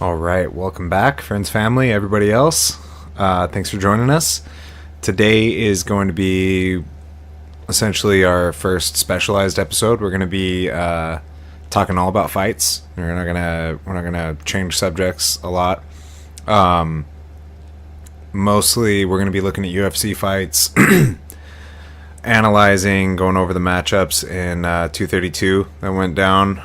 All right, welcome back, friends, family, everybody else. Thanks for joining us. Today is going to be essentially our first specialized episode. We're going to be talking all about fights. We're not gonna change subjects a lot. Mostly, we're going to be looking at UFC fights, analyzing, going over the matchups in 232 that went down.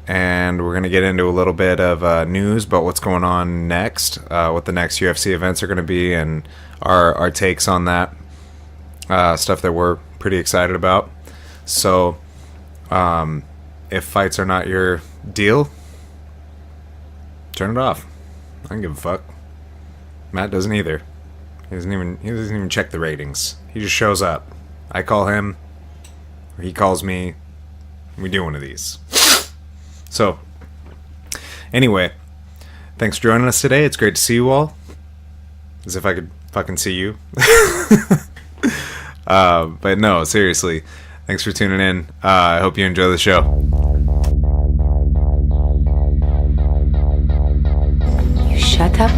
And we're going to get into a little bit of news about what's going on next, what the next UFC events are going to be, and our takes on that, stuff that we're pretty excited about. So, if fights are not your deal, turn it off. I don't give a fuck. Matt doesn't either. He doesn't even check the ratings. He just shows up. I call him, or he calls me. We do one of these. So, anyway, thanks for joining us today. It's great to see you all. As if I could fucking see you. But no, seriously, thanks for tuning in. I hope you enjoy the show. You shut up.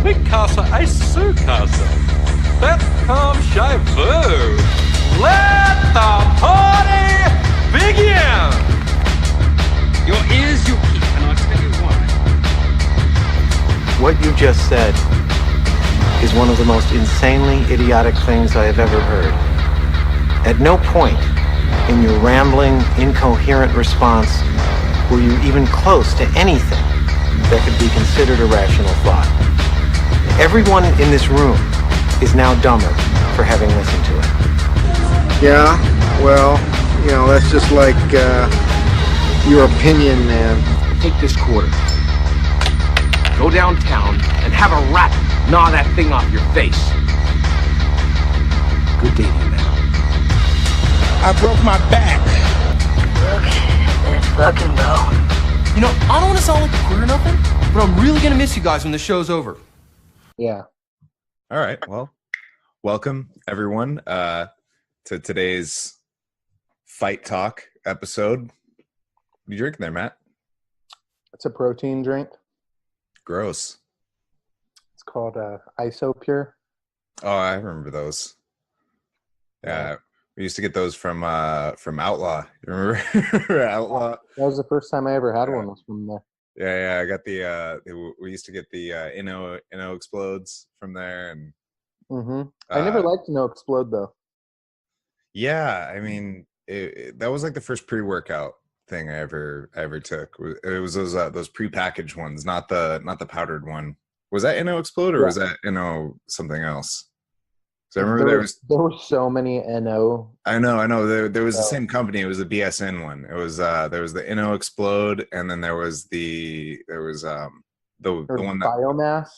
Mikasa é sua casa. Welcome, Shifu. Let the party begin! Your ears you keep, and I'll tell you why. What you just said is one of the most insanely idiotic things I have ever heard. At no point in your rambling, incoherent response were you even close to anything that could be considered a rational thought. Everyone in this room is now dumber for having listened to it. Yeah, well, that's just like your opinion, man. Take this quarter. Go downtown and have a rat gnaw that thing off your face. Good day to you, man. I broke my back. Let's fucking go. You know, I don't want to sound like a queer or nothing, but I'm really gonna miss you guys when the show's over. Yeah. All right. Well, welcome everyone to today's fight talk episode. What are you drinking there, Matt? It's a protein drink. Gross. It's called Isopure. Oh, I remember those. Yeah, we used to get those from Outlaw. You remember Outlaw? That was the first time I ever had one, was from there. Yeah. I got we used to get the Inno Explodes from there, and I never liked to know Explode though. Yeah, I mean, that was like the first pre-workout thing I ever took. It was those pre-packaged ones, not the powdered one. Was that Inno Explode or was that Inno something else? So I remember there were so many NO. I know. There was the same company. It was the BSN one. It was there was the Inno Explode, and then there was the one that Biomass.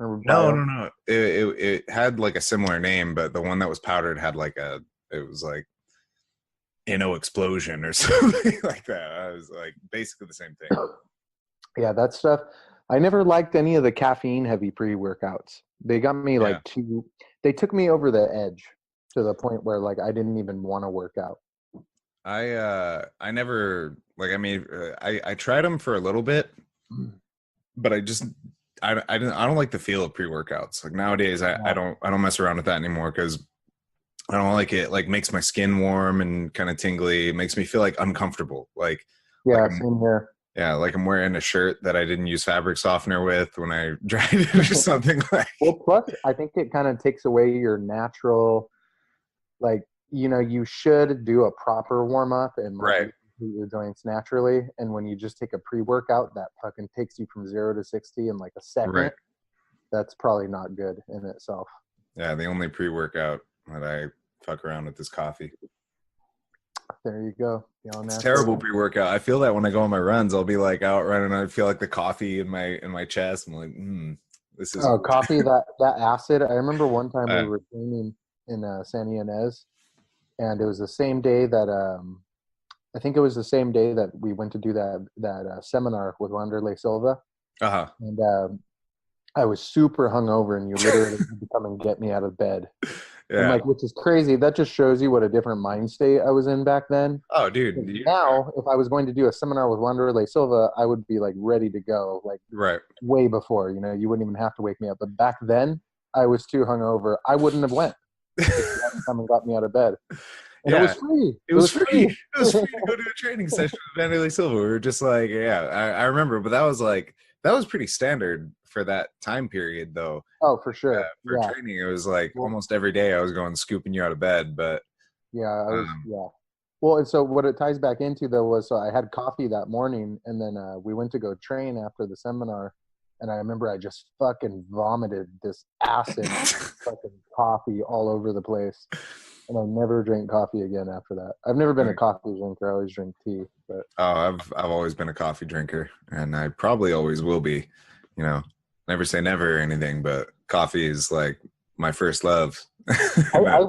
No. It had like a similar name, but the one that was powdered had it was like Inno Explosion or something like that. I was like basically the same thing. Yeah, that stuff. I never liked any of the caffeine heavy pre-workouts. They got me they took me over the edge to the point where like I didn't even want to work out. I never I tried them for a little bit, but I don't like the feel of pre-workouts. Like nowadays I don't mess around with that anymore because I don't like it. Like makes my skin warm and kind of tingly. It makes me feel like uncomfortable. Same here. Yeah, like I'm wearing a shirt that I didn't use fabric softener with when I dried it or something like. Well, plus I think it kind of takes away your natural, you should do a proper warm up and do your joints naturally. And when you just take a pre-workout, that fucking takes you from 0 to 60 in like a second. Right. That's probably not good in itself. Yeah, the only pre-workout that I fuck around with is coffee. There you go. It's terrible pre-workout. I feel that when I go on my runs, I'll be like out running. I feel like the coffee in my chest. I'm like, this is coffee. that acid. I remember one time we were training in San Ynez, and it was the same day that I think it was the same day that we went to do that seminar with Wanderlei Silva. And I was super hungover, and you literally had to come and get me out of bed. And like, which is crazy. That just shows you what a different mind state I was in back then. Oh, dude. Now, if I was going to do a seminar with Wanderlei Silva, I would be like ready to go, like way before. You know, you wouldn't even have to wake me up. But back then, I was too hungover. I wouldn't have went. If you hadn't come and got me out of bed. And it was free. It was free. It was free to go to a training session with Wanderlei Silva. We were just like, I remember, but that was pretty standard for that time period, though. Oh, for sure. For training, it was like almost every day I was going scooping you out of bed. But well, and so what it ties back into though was, so I had coffee that morning, and then we went to go train after the seminar, and I remember I just fucking vomited this acid fucking coffee all over the place, and I never drank coffee again after that. I've never been a coffee drinker. I always drink tea. But I've always been a coffee drinker, and I probably always will be. You know, never say never or anything, but coffee is like my first love. I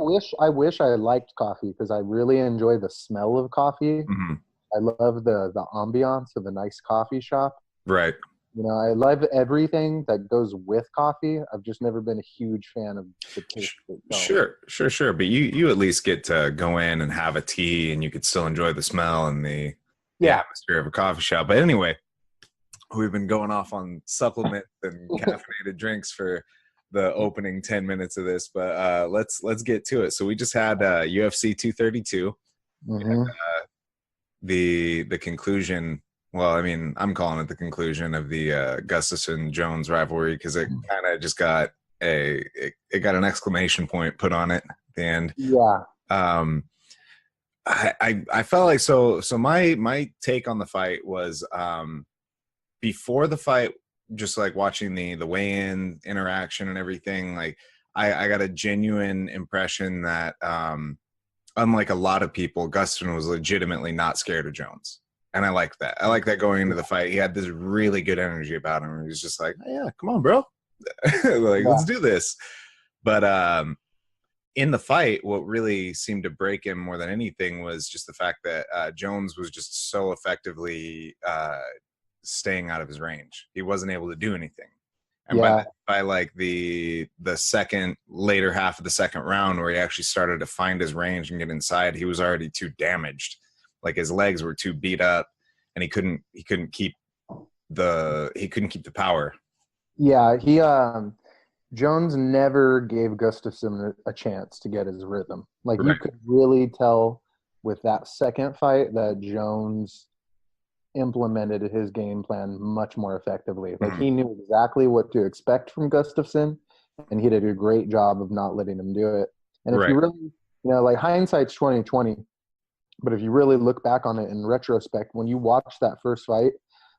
wish I liked coffee, because I really enjoy the smell of coffee. Mm-hmm. I love the ambiance of a nice coffee shop. Right. You know, I love everything that goes with coffee. I've just never been a huge fan of the taste itself. Sure. But you at least get to go in and have a tea, and you could still enjoy the smell and the atmosphere of a coffee shop. But anyway, we've been going off on supplements and caffeinated drinks for the opening 10 minutes of this, but let's get to it. So we just had UFC 232. Mm-hmm. And, the conclusion. Well, I mean, I'm calling it the conclusion of the Gustafsson-Jones rivalry, because it kind of just got it got an exclamation point put on it at the end. Yeah. I felt like so my take on the fight was before the fight, just like watching the weigh-in interaction and everything, like I got a genuine impression that unlike a lot of people, Gustafsson was legitimately not scared of Jones. And I like that. I like that going into the fight. He had this really good energy about him. He was just like, oh, yeah, come on, bro. Let's do this. But in the fight, what really seemed to break him more than anything was just the fact that Jones was just so effectively staying out of his range. He wasn't able to do anything. And by like the later half of the second round, where he actually started to find his range and get inside, he was already too damaged. Like his legs were too beat up, and he couldn't keep the power. Yeah, Jones never gave Gustafsson a chance to get his rhythm. Like you could really tell with that second fight that Jones implemented his game plan much more effectively. Like he knew exactly what to expect from Gustafsson, and he did a great job of not letting him do it. And if you really, like hindsight's 20/20. But if you really look back on it in retrospect, when you watch that first fight,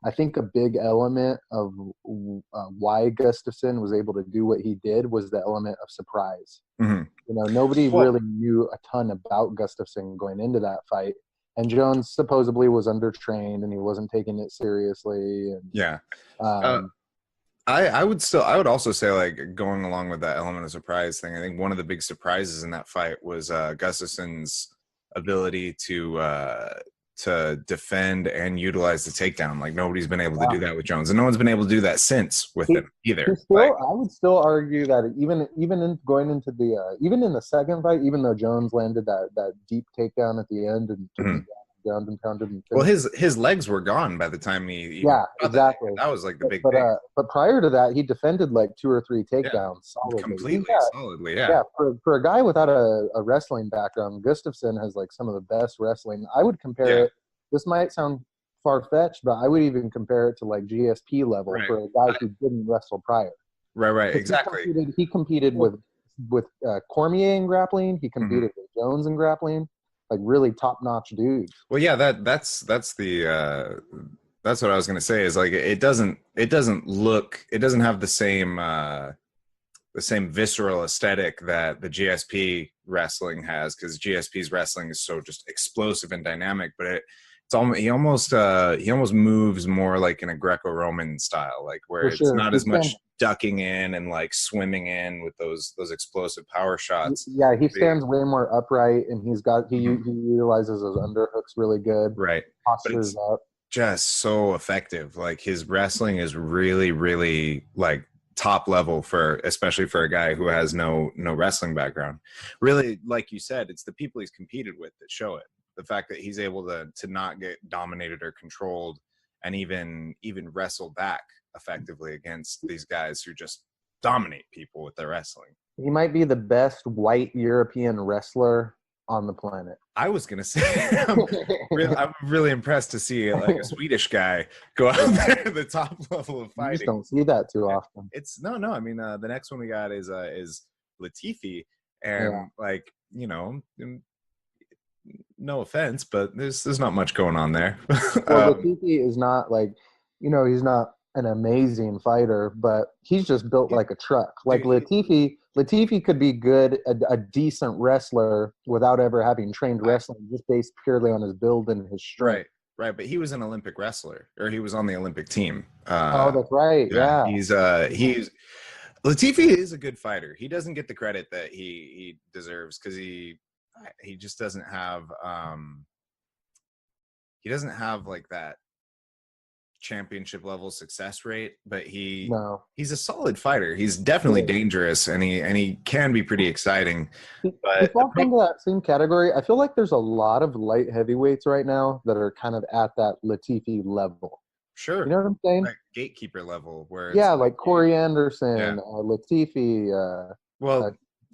I think a big element of why Gustafsson was able to do what he did was the element of surprise. Mm-hmm. Nobody really knew a ton about Gustafsson going into that fight. And Jones supposedly was undertrained, and he wasn't taking it seriously. And, I would also say, like, going along with that element of surprise thing, I think one of the big surprises in that fight was Gustafsson's ability to defend and utilize the takedown. Like nobody's been able to do that with Jones, and no one's been able to do that since with him either. I would still argue that even in going into the even in the second fight, even though Jones landed that deep takedown at the end and ground and pounded and well, his legs were gone by the time he exactly that was like the big thing. But prior to that, he defended like 2 or 3 takedowns solidly. Solidly. For a guy without a wrestling background, Gustafsson has like some of the best wrestling. I would compare it. This might sound far-fetched, but I would even compare it to like GSP level for a guy who didn't wrestle prior. Right, exactly. He competed with Cormier in grappling. He competed with Jones in grappling. Like really top-notch dudes. Well, yeah, that's what I was gonna say. Is like it doesn't have the same visceral aesthetic that the GSP wrestling has, because GSP's wrestling is so just explosive and dynamic. But he almost moves more like in a Greco-Roman style, like where it's not as much ducking in and like swimming in with those explosive power shots. Yeah, he stands way more upright, and he utilizes those underhooks really good. Right, postures up. Just so effective. Like his wrestling is really, really like top level especially for a guy who has no wrestling background. Really, like you said, it's the people he's competed with that show it. The fact that he's able to not get dominated or controlled, and even wrestle back effectively against these guys who just dominate people with their wrestling. He might be the best white European wrestler on the planet. I was gonna say, I'm really impressed to see like a Swedish guy go out there to the top level of fighting. You just don't see that too often. It's no. I mean, the next one we got is Latifi, and like, you know, no offense, but there's not much going on there. Well, Latifi is not like, you know, he's not an amazing fighter, but he's just built like a truck. Like Latifi could be good, a decent wrestler without ever having trained wrestling, just based purely on his build and his strength. Right. But he was an Olympic wrestler, or he was on the Olympic team. That's right. Yeah. He's Latifi is a good fighter. He doesn't get the credit that he deserves because he just doesn't have like that championship level success rate, but he's a solid fighter. He's definitely dangerous, and he can be pretty exciting. But he falls into that same category. I feel like there's a lot of light heavyweights right now that are kind of at that Latifi level. Sure, you know what I'm saying? Like gatekeeper level, where like Corey Anderson, Latifi,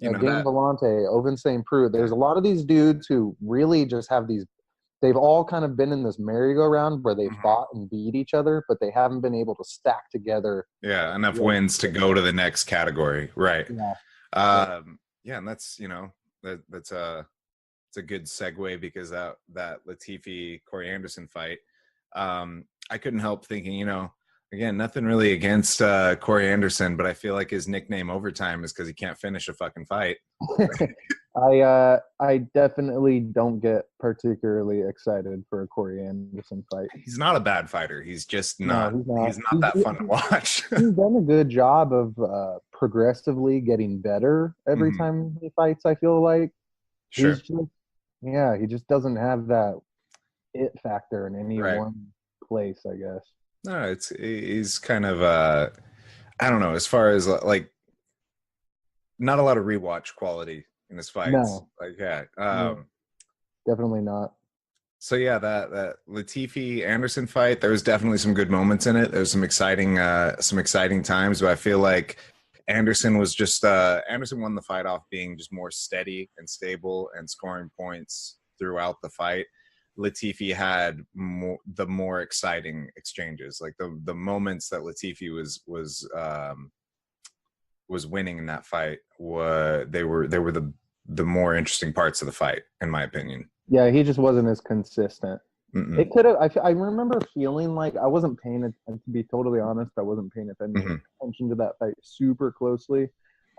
Game Vellante, Oven St. Preux. There's a lot of these dudes who really just have these. They've all kind of been in this merry-go-round where they've fought and beat each other, but they haven't been able to stack together. Yeah, enough wins to go to the next category, right? Yeah, and that's, you know, it's a good segue because that Latifi Corey Anderson fight. I couldn't help thinking, you know, again, nothing really against Corey Anderson, but I feel like his nickname Overtime is because he can't finish a fucking fight. I definitely don't get particularly excited for a Corey Anderson fight. He's not a bad fighter. He's just not. He's not that fun to watch. He's done a good job of progressively getting better every time he fights. I feel like sure. He just doesn't have that it factor in any one place, I guess. No, he's kind of I don't know, as far as like not a lot of rewatch quality in his fights. No. Definitely not. So yeah, that Latifi Anderson fight, there was definitely some good moments in it. There's some exciting times, but I feel like Anderson won the fight off being just more steady and stable and scoring points throughout the fight. Latifi had the more exciting exchanges, like the moments that Latifi was winning in that fight. They were the more interesting parts of the fight, in my opinion. Yeah, he just wasn't as consistent. It could have. I remember feeling like I wasn't paying attention. To be totally honest, I wasn't paying attention to that fight super closely.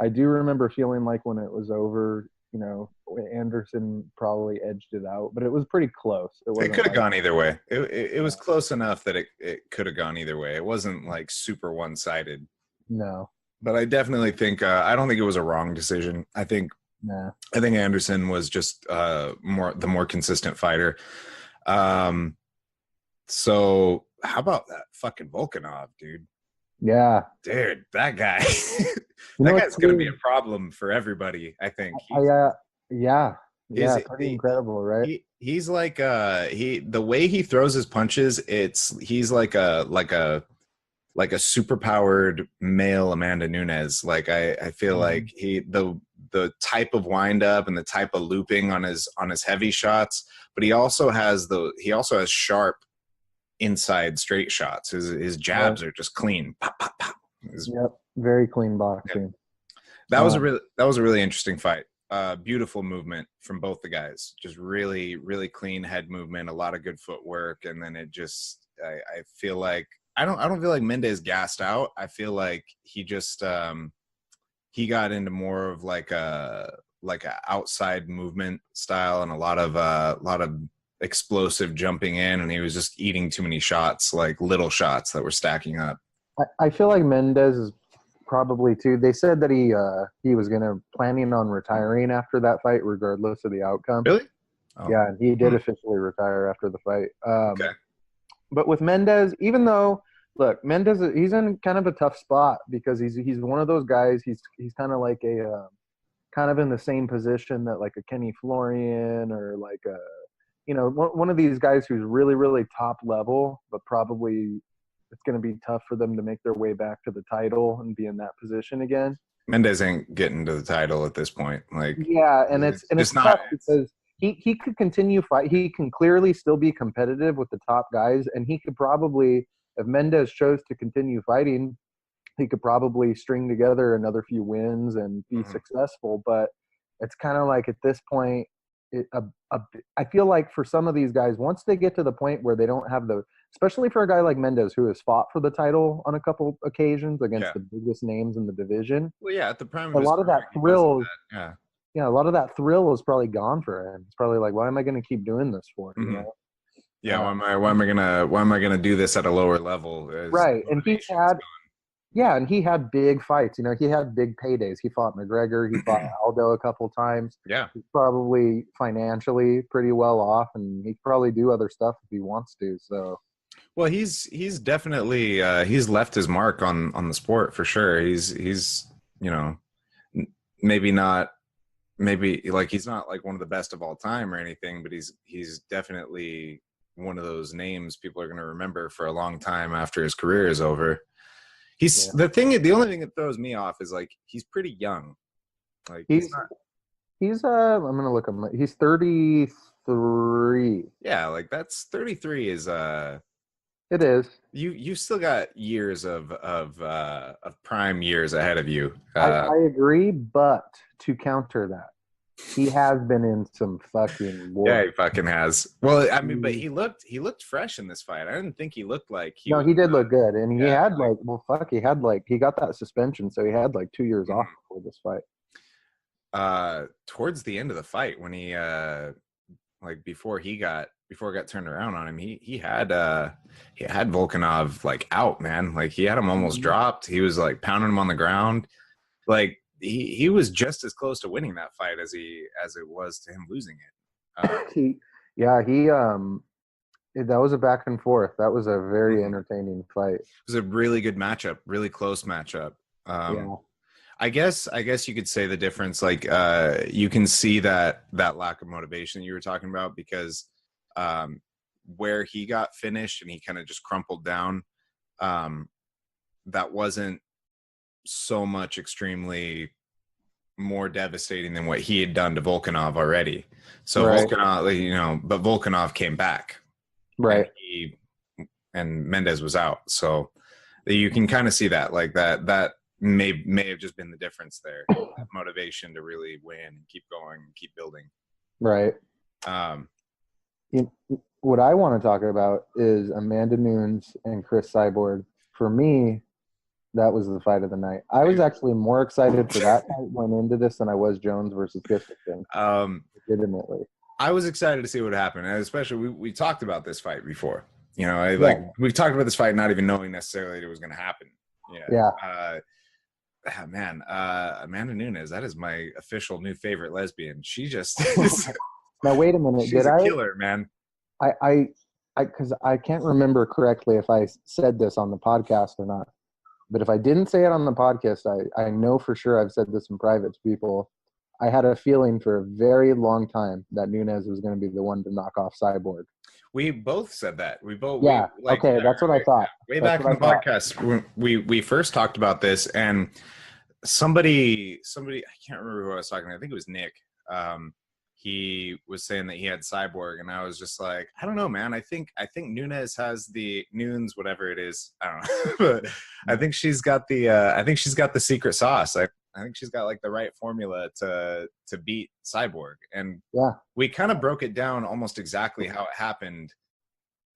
I do remember feeling like when it was over, you know, Anderson probably edged it out, but it was pretty close. It could have gone either way. It was close enough that it could have gone either way. It wasn't like super one-sided. No. But I definitely think I don't think it was a wrong decision. I think Anderson was just the more consistent fighter. So how about that fucking Volkanov, dude? Yeah, dude, that guy. That guy's gonna be a problem for everybody, I think. Pretty incredible, right? He's like the way he throws his punches. He's like a superpowered male Amanda Nunes. Like I feel like the type of wind up and the type of looping on his heavy shots, but he also has sharp inside straight shots. His jabs are just clean. Pop, pop, pop. Very clean boxing. That was a really interesting fight. Beautiful movement from both the guys. Just really, really clean head movement, a lot of good footwork, and then it just I feel like I don't feel like Mendez gassed out. I feel like he just he got into more of like a outside movement style and a lot of explosive jumping in, and he was just eating too many shots, like little shots that were stacking up. I feel like Mendez is probably too. They said that he was planning on retiring after that fight, regardless of the outcome. Really? Oh. Yeah, and he did officially retire after the fight. Okay. But with Mendez, even though Look, Mendez, he's in kind of a tough spot because he's one of those guys. He's kind of like a kind of in the same position that like a Kenny Florian or like a one of these guys who's really really top level, but probably it's going to be tough for them to make their way back to the title and be in that position again. Mendez ain't getting to the title at this point. Like, yeah, and it's not tough because he could continue fight. He can clearly still be competitive with the top guys, and he could probably, if Mendez chose to continue fighting, he could probably string together another few wins and be successful. But it's kind of like at this point, I feel like for some of these guys, once they get to the point where they don't have especially for a guy like Mendez who has fought for the title on a couple occasions against the biggest names in the division. Well, yeah, at the prime, a lot of that thrill. Yeah, a lot of that thrill is probably gone for him. It's probably like, why am I going to keep doing this for? You know? Yeah, why am I gonna do this at a lower level? Right, and he had big fights. You know, he had big paydays. He fought McGregor. He fought Aldo a couple times. Yeah, he's probably financially pretty well off, and he could probably do other stuff if he wants to. So, well, he's definitely he's left his mark on the sport for sure. He's maybe not he's not like one of the best of all time or anything, but he's definitely one of those names people are going to remember for a long time after his career is over. The only thing that throws me off is like he's pretty young. Like he's I'm going to look him. He's 33. Yeah, like that's 33 is it is. You still got years of prime years ahead of you. I agree, but to counter that, he has been in some fucking war. Yeah, he fucking has. Well, I mean, but he looked fresh in this fight. I didn't think he looked like he did look good, and he had he got that suspension, so he had like 2 years off before this fight. Towards the end of the fight, when he before it got turned around on him, he had Volkanov like out, man. Like he had him almost dropped. He was like pounding him on the ground. Like he was just as close to winning that fight as it was to him losing it. That was a back and forth. That was a very entertaining fight. It was a really good matchup, really close matchup. I guess you could say the difference, like you can see that lack of motivation you were talking about, because where he got finished and he kind of just crumpled down, that wasn't so much extremely more devastating than what he had done to Volkanov already. So right. Volkanov, but Volkanov came back, right? And Mendez was out. So you can kind of see that, like that may have just been the difference there. That motivation to really win and keep going and keep building. Right. What I want to talk about is Amanda Nunes and Chris Cyborg. For me, that was the fight of the night. I was actually more excited for that fight going into this than I was Jones versus Gustafsson. Legitimately. I was excited to see what happened, and especially we talked about this fight before. We've talked about this fight not even knowing necessarily it was going to happen. Yeah. Amanda Nunes, that is my official new favorite lesbian. She just Now wait a minute. She's a killer, man. Because I can't remember correctly if I said this on the podcast or not. But if I didn't say it on the podcast, I know for sure I've said this in private to people. I had a feeling for a very long time that Nunes was going to be the one to knock off Cyborg. We both said that. That's what I thought. Way back in the podcast, we first talked about this, and somebody, I can't remember who I was talking to. I think it was Nick. He was saying that he had Cyborg, and I was just like, I don't know, man. I think Nunes has the Nunes, whatever it is. I don't know, but I think she's got the secret sauce. I think she's got like the right formula to beat Cyborg, and we kind of broke it down almost exactly how it happened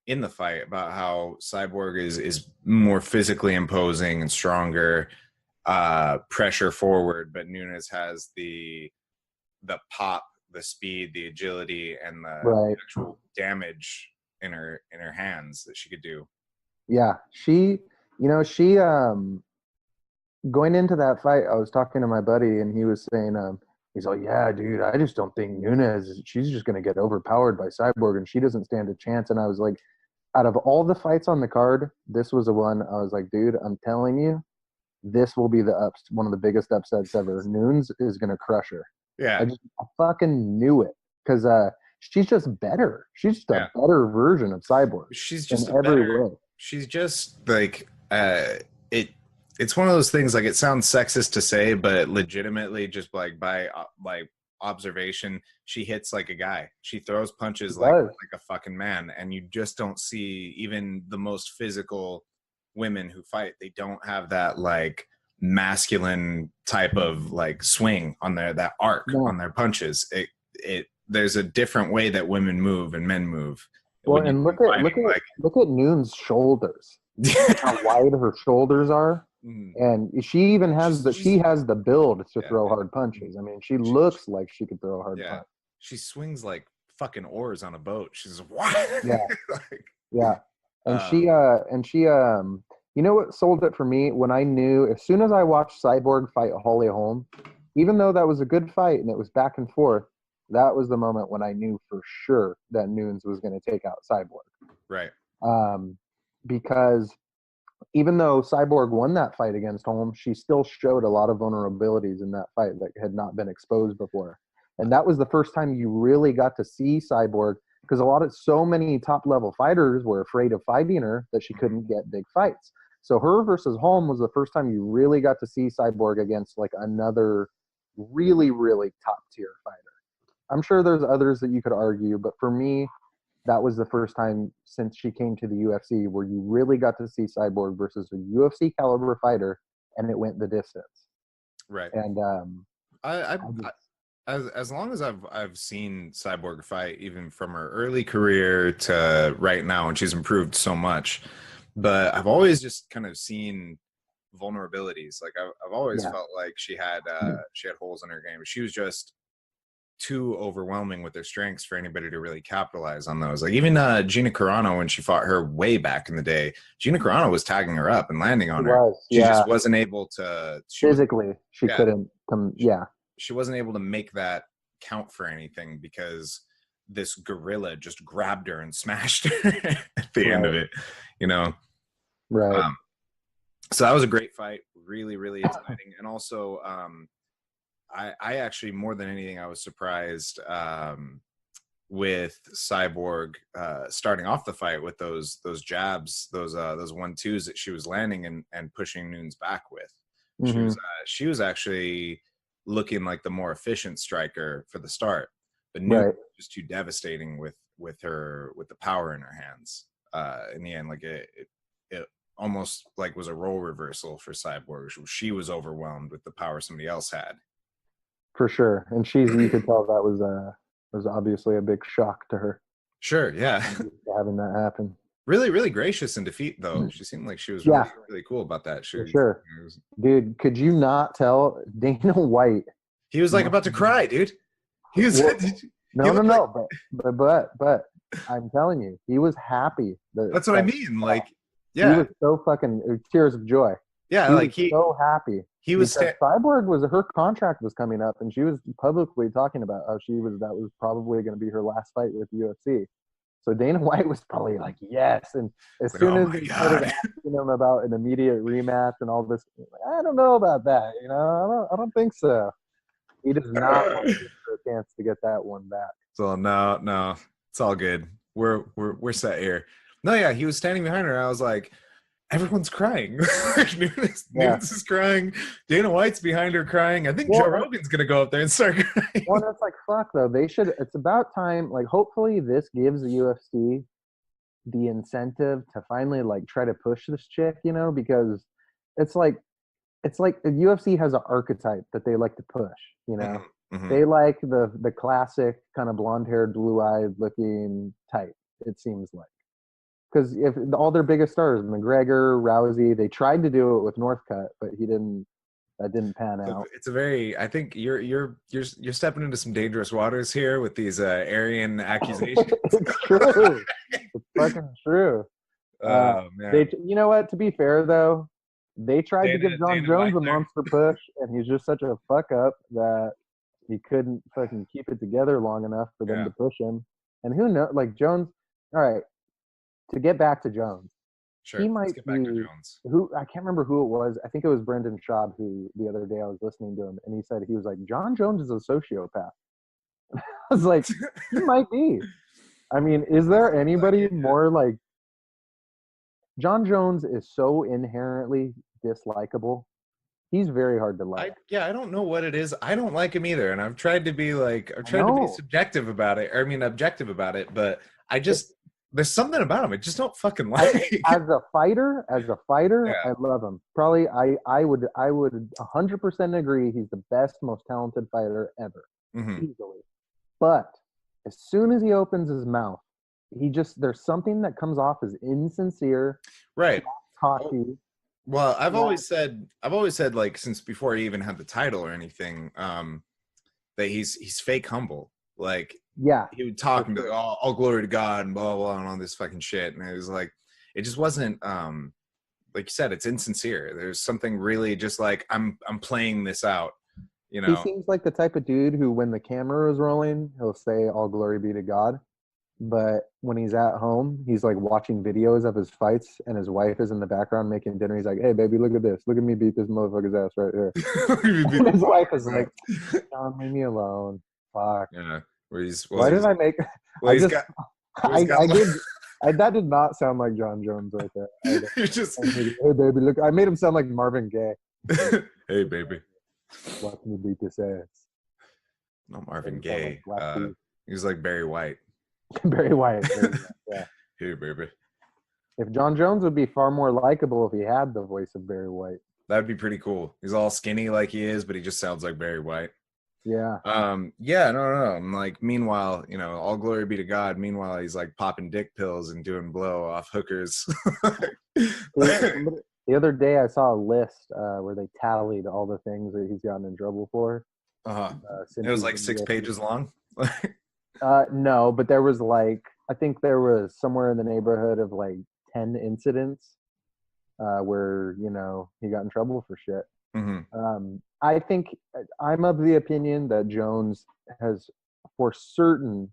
in the fight, about how Cyborg is more physically imposing and stronger, pressure forward, but Nunes has the pop, the speed, the agility, and the actual damage in her hands that she could do. Yeah, she going into that fight, I was talking to my buddy, and he was saying, he's like, yeah, dude, I just don't think Nunes, she's just going to get overpowered by Cyborg, and she doesn't stand a chance. And I was like, out of all the fights on the card, this was the one I was like, dude, I'm telling you, this will be one of the biggest upsets ever. Nunes is gonna crush her. Yeah. I fucking knew it because she's just better. She's just Yeah. a better version of Cyborg. She's just in every way. She's just like it's one of those things, like, it sounds sexist to say, but legitimately just like by like observation, she hits like a guy. She throws punches like a fucking man, and you just don't see even the most physical women who fight. They don't have that like masculine type of like swing on that arc on their punches. There's a different way that women move and men move. Well, and look at Nunes' shoulders. How wide her shoulders are. And she even has the build to throw hard punches. I mean, she looks like she could throw a hard punch. She swings like fucking oars on a boat. She's what? Yeah. Yeah. And she you know what sold it for me? When I knew, as soon as I watched Cyborg fight Holly Holm, even though that was a good fight and it was back and forth, that was the moment when I knew for sure that Nunes was going to take out Cyborg. Right. Because even though Cyborg won that fight against Holm, she still showed a lot of vulnerabilities in that fight that had not been exposed before. And that was the first time you really got to see Cyborg, because so many top level fighters were afraid of fighting her that she couldn't get big fights. So her versus Holm was the first time you really got to see Cyborg against like another really, really top tier fighter. I'm sure there's others that you could argue, but for me, that was the first time since she came to the UFC where you really got to see Cyborg versus a UFC caliber fighter, and it went the distance. Right. And as long as I've seen Cyborg fight, even from her early career to right now, and she's improved so much, but I've always just kind of seen vulnerabilities. Like I've always felt like she had holes in her game. She was just too overwhelming with her strengths for anybody to really capitalize on those. Like even Gina Carano, when she fought her way back in the day, Gina Carano was tagging her up and landing on her. She just wasn't able to physically. She couldn't come. Yeah, she wasn't able to make that count for anything because this gorilla just grabbed her and smashed her at the end of it. You know, right? So that was a great fight. Really, really exciting, and also. I actually, more than anything, I was surprised with Cyborg starting off the fight with those jabs, those 1-2s that she was landing and pushing Nunes back with. Mm-hmm. She was actually looking like the more efficient striker for the start, but Nunes was just too devastating with the power in her hands. In the end, like it almost like was a role reversal for Cyborg. She was overwhelmed with the power somebody else had. For sure, and you could tell that was obviously a big shock to her. Sure, yeah, having that happen. Really, really gracious in defeat, though. She seemed like she was really, really cool about that. For sure, dude. Could you not tell Dana White? He was like about to cry, dude. He was. No. But I'm telling you, he was happy. That's what I mean. Like, he was so fucking tears of joy. Yeah, he was so happy. He was Cyborg her contract was coming up, and she was publicly talking about how that was probably going to be her last fight with UFC. So Dana White was probably like, yes. And as soon as he started asking him about an immediate rematch and all this, I don't know about that. You know, I don't think so. He does not want to give her a chance to get that one back. So no, it's all good. We're set here. No, yeah, he was standing behind her. I was like, everyone's crying. Nunes is crying. Dana White's behind her crying. I think Joe Rogan's going to go up there and start crying. Well, it's like, fuck, though. It's about time. Like, hopefully this gives the UFC the incentive to finally, like, try to push this chick, you know, because it's like the UFC has an archetype that they like to push, you know. Mm-hmm. They like the classic kind of blonde-haired, blue-eyed looking type, it seems like. Because if all their biggest stars, McGregor, Rousey, they tried to do it with Northcutt, but that didn't pan out. It's a very, I think you're stepping into some dangerous waters here with these Aryan accusations. It's true. It's fucking true. Oh man. You know what? To be fair though, they tried to give John Jones a monster push, and he's just such a fuck up that he couldn't fucking keep it together long enough for them to push him. And who knows? Like Jones, all right. to get back to Jones, Sure. he Let's might get back to be Jones. who I can't remember who it was. I think it was Brendan Schaub who the other day I was listening to him, and he said he was like, John Jones is a sociopath. I was like, he might be. I mean, is there anybody more like John Jones is so inherently dislikable. He's very hard to like. I don't know what it is. I don't like him either, and I've tried to be subjective about it. Objective about it, but there's something about him I just don't fucking like. As a fighter, Yeah. I love him. Probably, I would 100% agree. He's the best, most talented fighter ever, easily. But as soon as he opens his mouth, there's something that comes off as insincere, Right? cocky. Well, I've always said like since before he even had the title or anything, that he's fake humble. Like, yeah, he would talk and be like, "Oh, all glory to God," and blah blah and all this fucking shit, and it was like, it just wasn't like you said, it's insincere. There's something really just like I'm playing this out, you know. He seems like the type of dude who, when the camera is rolling, he'll say, "All glory be to God." But when he's at home, he's like watching videos of his fights, and his wife is in the background making dinner. He's like, "Hey, baby, look at this. Look at me beat this motherfucker's ass right here." And his wife is like, "John, leave me alone. Fuck." Yeah. That did not sound like John Jones right there. You're just, hey, baby, look. I made him sound like Marvin Gaye. Hey, baby. Watch me beat this ass. No, Marvin Gaye. He was like Barry White. Barry White. Yeah. Hey, baby. If John Jones would be far more likable if he had the voice of Barry White. That'd be pretty cool. He's all skinny like he is, but he just sounds like Barry White. Yeah. Yeah, no. I'm like, meanwhile, you know, all glory be to God. Meanwhile, he's like popping dick pills and doing blow off hookers. The other day I saw a list where they tallied all the things that he's gotten in trouble for. It was like 6 pages long. No, but there was like, I think there was somewhere in the neighborhood of like 10 incidents where, you know, he got in trouble for shit. I think I'm of the opinion that Jones has for certain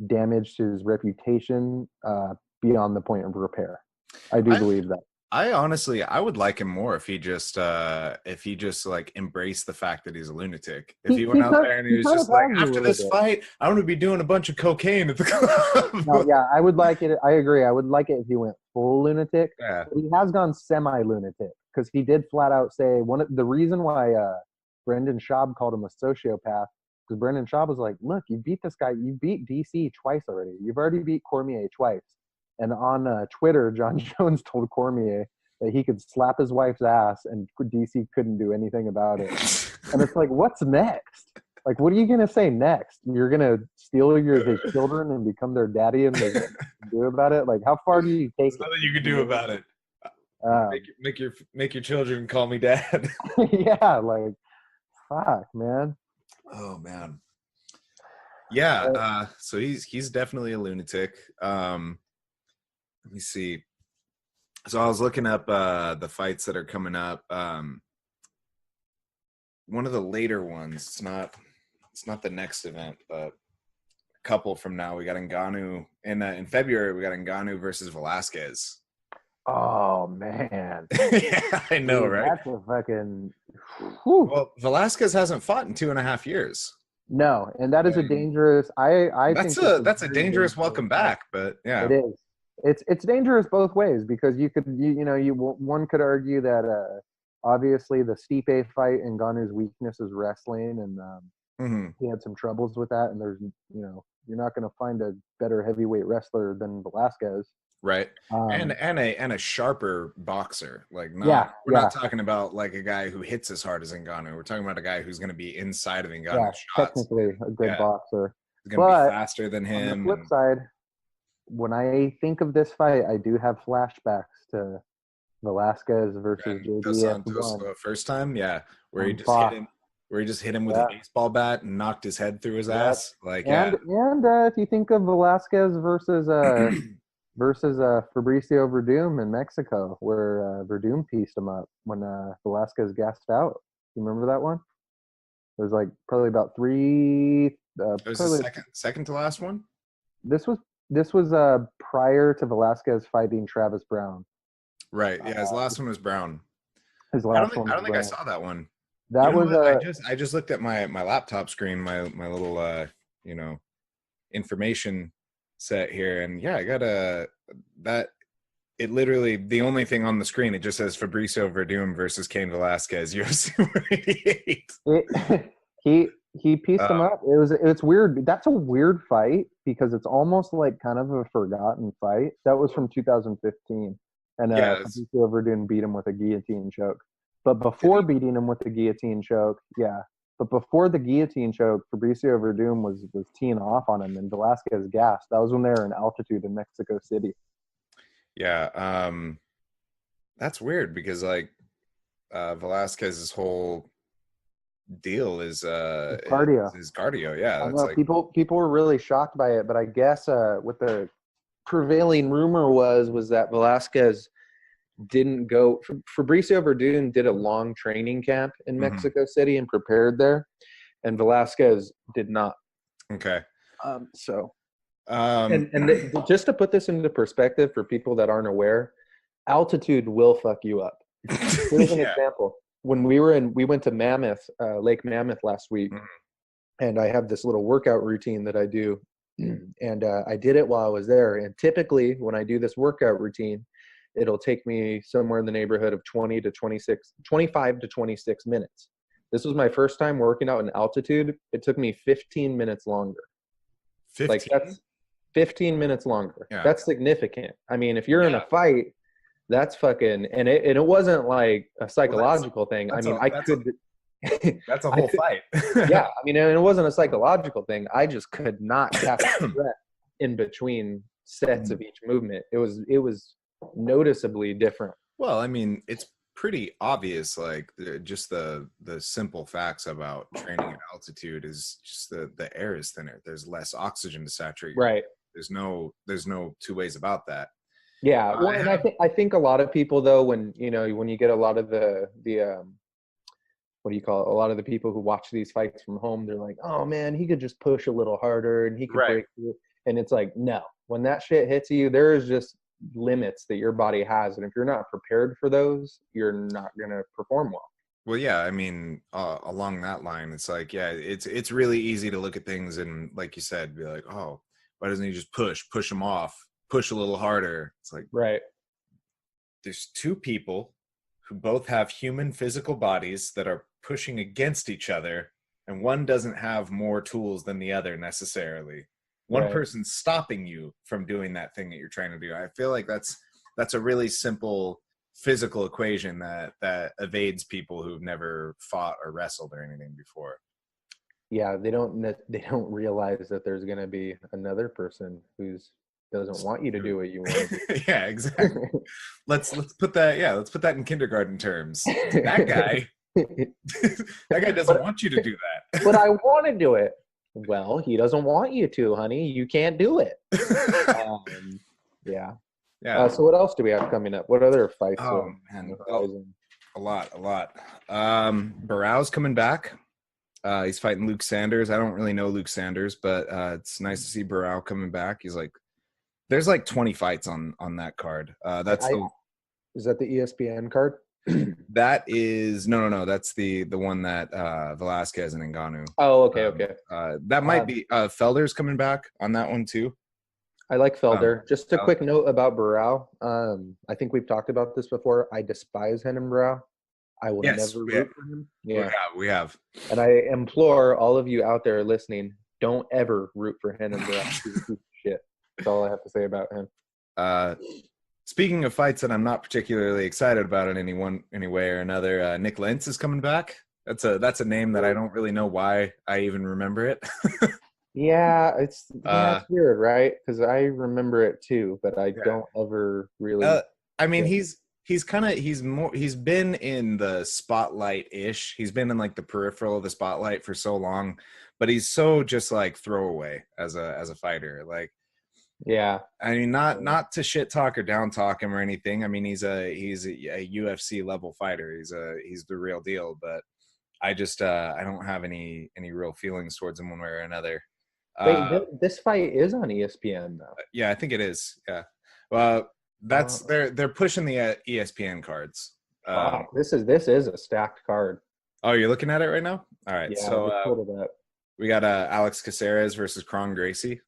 damaged his reputation beyond the point of repair. I do believe that. I would like him more if he just like embraced the fact that he's a lunatic. If he went out there and he was just like, after this fight, I'm going to be doing a bunch of cocaine at the club. No, yeah, I would like it. I agree. I would like it if he went full lunatic. Yeah. But he has gone semi-lunatic because he did flat out say the reason why Brendan Schaub called him a sociopath because Brendan Schaub was like, look, you beat this guy. You beat DC twice already. You've already beat Cormier twice. And on Twitter, John Jones told Cormier that he could slap his wife's ass and DC couldn't do anything about it. And it's like, what's next? Like, what are you going to say next? You're going to steal his children and become their daddy and do about it? Like, how far do you take There's nothing you can do about it. Make your children call me dad. Yeah, like, fuck, man. Oh, man. Yeah, so he's definitely a lunatic. Let me see. So I was looking up the fights that are coming up. One of the later ones. It's not the next event, but a couple from now. We got Ngannou in February. We got Ngannou versus Velasquez. Oh man. Yeah, I know, right? That's a fucking. Whew. Well, Velasquez hasn't fought in 2.5 years. No, and that is a dangerous. That's a dangerous welcome back, but yeah, it is. It's dangerous both ways because one could argue that obviously the Stipe fight and Ngannou's weakness is wrestling, and he had some troubles with that. And there's you're not going to find a better heavyweight wrestler than Velasquez, right? And a sharper boxer. Like, we're not talking about like a guy who hits as hard as Ngannou. We're talking about a guy who's going to be inside of Ngannou's shots. Technically a good boxer. He's going to be faster than him. On the flip side, when I think of this fight, I do have flashbacks to Velasquez versus JD. First time, where he just hit him with a baseball bat and knocked his head through his ass. Like, and if you think of Velasquez versus Fabricio Verdum in Mexico, where Verdum pieced him up when Velasquez gassed out. You remember that one? It was like probably about three. It was the second to last one. This was This was prior to Velasquez fighting Travis Brown. Right. Yeah, his last one was Brown. His I last don't one. think I saw that one. That You know was what? I just looked at my laptop screen, my little information set here, and yeah, I got that. It literally, the only thing on the screen, it just says Fabricio Verdum versus Cain Velasquez, UFC 188. He pieced him up. It's weird. That's a weird fight because it's almost like kind of a forgotten fight. That was from 2015, and Fabricio Verdum beat him with a guillotine choke. But before beating him with the guillotine choke, But before the guillotine choke, Fabricio Verdum was teeing off on him, and Velasquez gassed. That was when they were in altitude in Mexico City. Yeah, that's weird because like Velasquez's whole deal is cardio. Is cardio. Yeah, I that's know, like people were really shocked by it, but I guess what the prevailing rumor was that Velasquez didn't go. Fabricio Verdun did a long training camp in Mexico City and prepared there, and Velasquez did not. Okay. Just to put this into perspective for people that aren't aware, altitude will fuck you up. Here's an example. When we went to Mammoth, Lake Mammoth last week, and I have this little workout routine that I do, and I did it while I was there. And typically, when I do this workout routine, it'll take me somewhere in the neighborhood of 25 to 26 minutes. This was my first time working out in altitude. It took me 15 minutes longer. 15? Like that's 15 minutes longer. Yeah. That's significant. I mean, if you're in a fight, that's fucking, and it wasn't like a psychological thing. I mean, that's a whole fight. Yeah. I mean, and it wasn't a psychological thing. I just could not catch a breath in between sets of each movement. It was noticeably different. Well, I mean, it's pretty obvious, like just the simple facts about training at altitude is just the air is thinner. There's less oxygen to saturate. Right. There's no two ways about that. Yeah. Well, and I think a lot of people though, when you get a lot of the what do you call it? A lot of the people who watch these fights from home, they're like, oh man, he could just push a little harder and he could break through. And it's like, no, when that shit hits you, there is just limits that your body has, and if you're not prepared for those, you're not gonna perform well. Well, yeah, I mean, along that line, it's like, yeah, it's really easy to look at things and, like you said, be like, oh, why doesn't he just push him off, push a little harder? It's like, right, there's two people who both have human physical bodies that are pushing against each other, and one doesn't have more tools than the other necessarily. One person's stopping you from doing that thing that you're trying to do. I feel like that's a really simple physical equation that evades people who've never fought or wrestled or anything before. Yeah, they don't realize that there's going to be another person who doesn't want you to do what you want to do. Yeah, exactly. let's put that in kindergarten terms. That guy doesn't want you to do that. But I want to do it. Well, he doesn't want you to, honey. You can't do it. Yeah. So what else do we have coming up? What other fights? Oh, man. A lot. Barrow's coming back. He's fighting Luke Sanders. I don't really know Luke Sanders, but it's nice to see Barrow coming back. There's like 20 fights on that card. Is that the ESPN card? That is no. That's the one that Velasquez and Ngannou. Oh, okay. That might be Felder's coming back on that one too. I like Felder. Just a quick note about Barrow. I think we've talked about this before. I despise Renan Barrow. I will never root for him. Yeah, we have. And I implore all of you out there listening, don't ever root for Renan Barrow. He's a piece of shit. That's all I have to say about him. Speaking of fights that I'm not particularly excited about in any way or another, Nick Lentz is coming back. That's a name that I don't really know why I even remember it. Yeah, it's weird, right? Because I remember it too, but I don't ever really. I mean, he's been in the spotlight-ish. He's been in like the peripheral of the spotlight for so long, but he's so just like throwaway as a fighter, like. Yeah, I mean, not to shit talk or down talk him or anything. I mean, he's a UFC level fighter. He's the real deal. But I just I don't have any real feelings towards him one way or another. Wait, this fight is on ESPN though. Yeah, I think it is. Yeah. Well, they're pushing the ESPN cards. Wow, this is a stacked card. Oh, you're looking at it right now? All right. Yeah, So we got Alex Caceres versus Kron Gracie.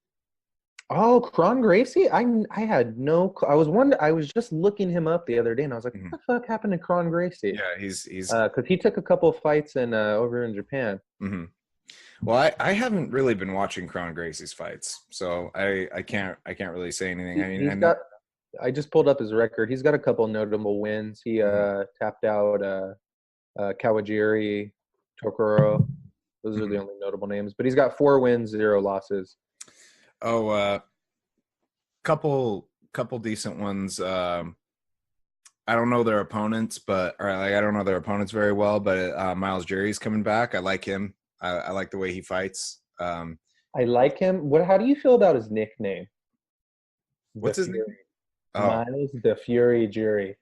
Oh, Kron Gracie? I had no. I was just looking him up the other day, and I was like, "What the fuck happened to Kron Gracie?" Yeah, he's because he took a couple of fights over in Japan. Mm-hmm. Well, I haven't really been watching Kron Gracie's fights, so I can't really say anything. I mean, I just pulled up his record. He's got a couple notable wins. He tapped out Kawajiri, Tokoro. Those are the only notable names. But he's got 4 wins, 0 losses. Oh, couple decent ones. I don't know their opponents, I don't know their opponents very well. But Miles Jury's coming back. I like him. I like the way he fights. I like him. How do you feel about his nickname? What's his name? Oh. Miles the Fury Jury.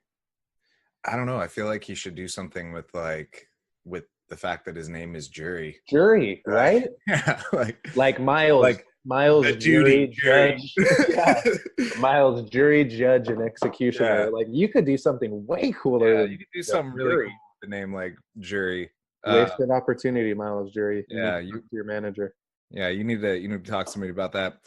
I don't know. I feel like he should do something with the fact that his name is Jury. Jury, right? Yeah, like Miles. Miles Jury Judge. Yeah. Miles Jury Judge and Executioner. Yeah. Like you could do something way cooler. Yeah, you could do something really cool with the name like Jury. Wasted opportunity, Miles Jury. Yeah, your manager. Yeah, you need to talk to somebody about that.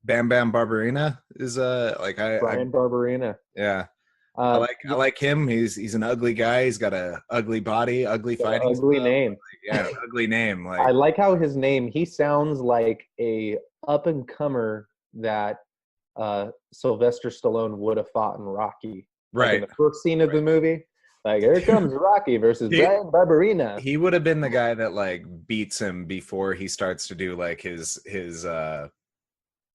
Bam Bam Barberina is Brian Barberina. Yeah. I like him. He's an ugly guy. He's got a ugly body, ugly fighting. Ugly name. Yeah, ugly name. I like how his name. He sounds like a up and comer that Sylvester Stallone would have fought in Rocky. Right. In the first scene of the movie, here comes Rocky versus Brian Barberina. He would have been the guy that beats him before he starts to do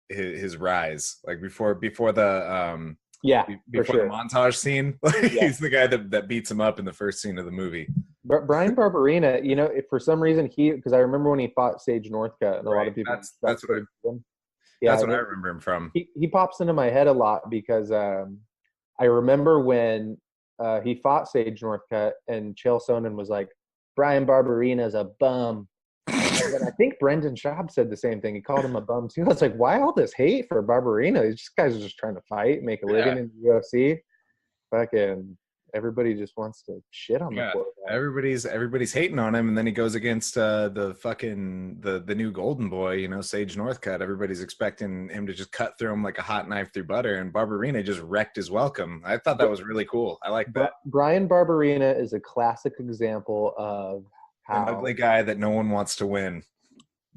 his rise, before the before the montage scene. He's the guy that beats him up in the first scene of the movie. But Brian Barberina, if for some reason because I remember when he fought Sage Northcutt, and a lot of people that's what I remember him from. He pops into my head a lot because I remember when he fought Sage Northcutt and Chael Sonnen was like, Brian Barberina's a bum. And I think Brendan Schaub said the same thing. He called him a bum too. I was like, why all this hate for Barberina? These guys are just trying to fight, make a living in the UFC. Fucking everybody just wants to shit on the quarterback. Everybody's hating on him, and then he goes against the new golden boy, Sage Northcutt. Everybody's expecting him to just cut through him like a hot knife through butter, and Barberina just wrecked his welcome. I thought that was really cool. I like that. Brian Barberina is a classic example of an ugly guy that no one wants to win.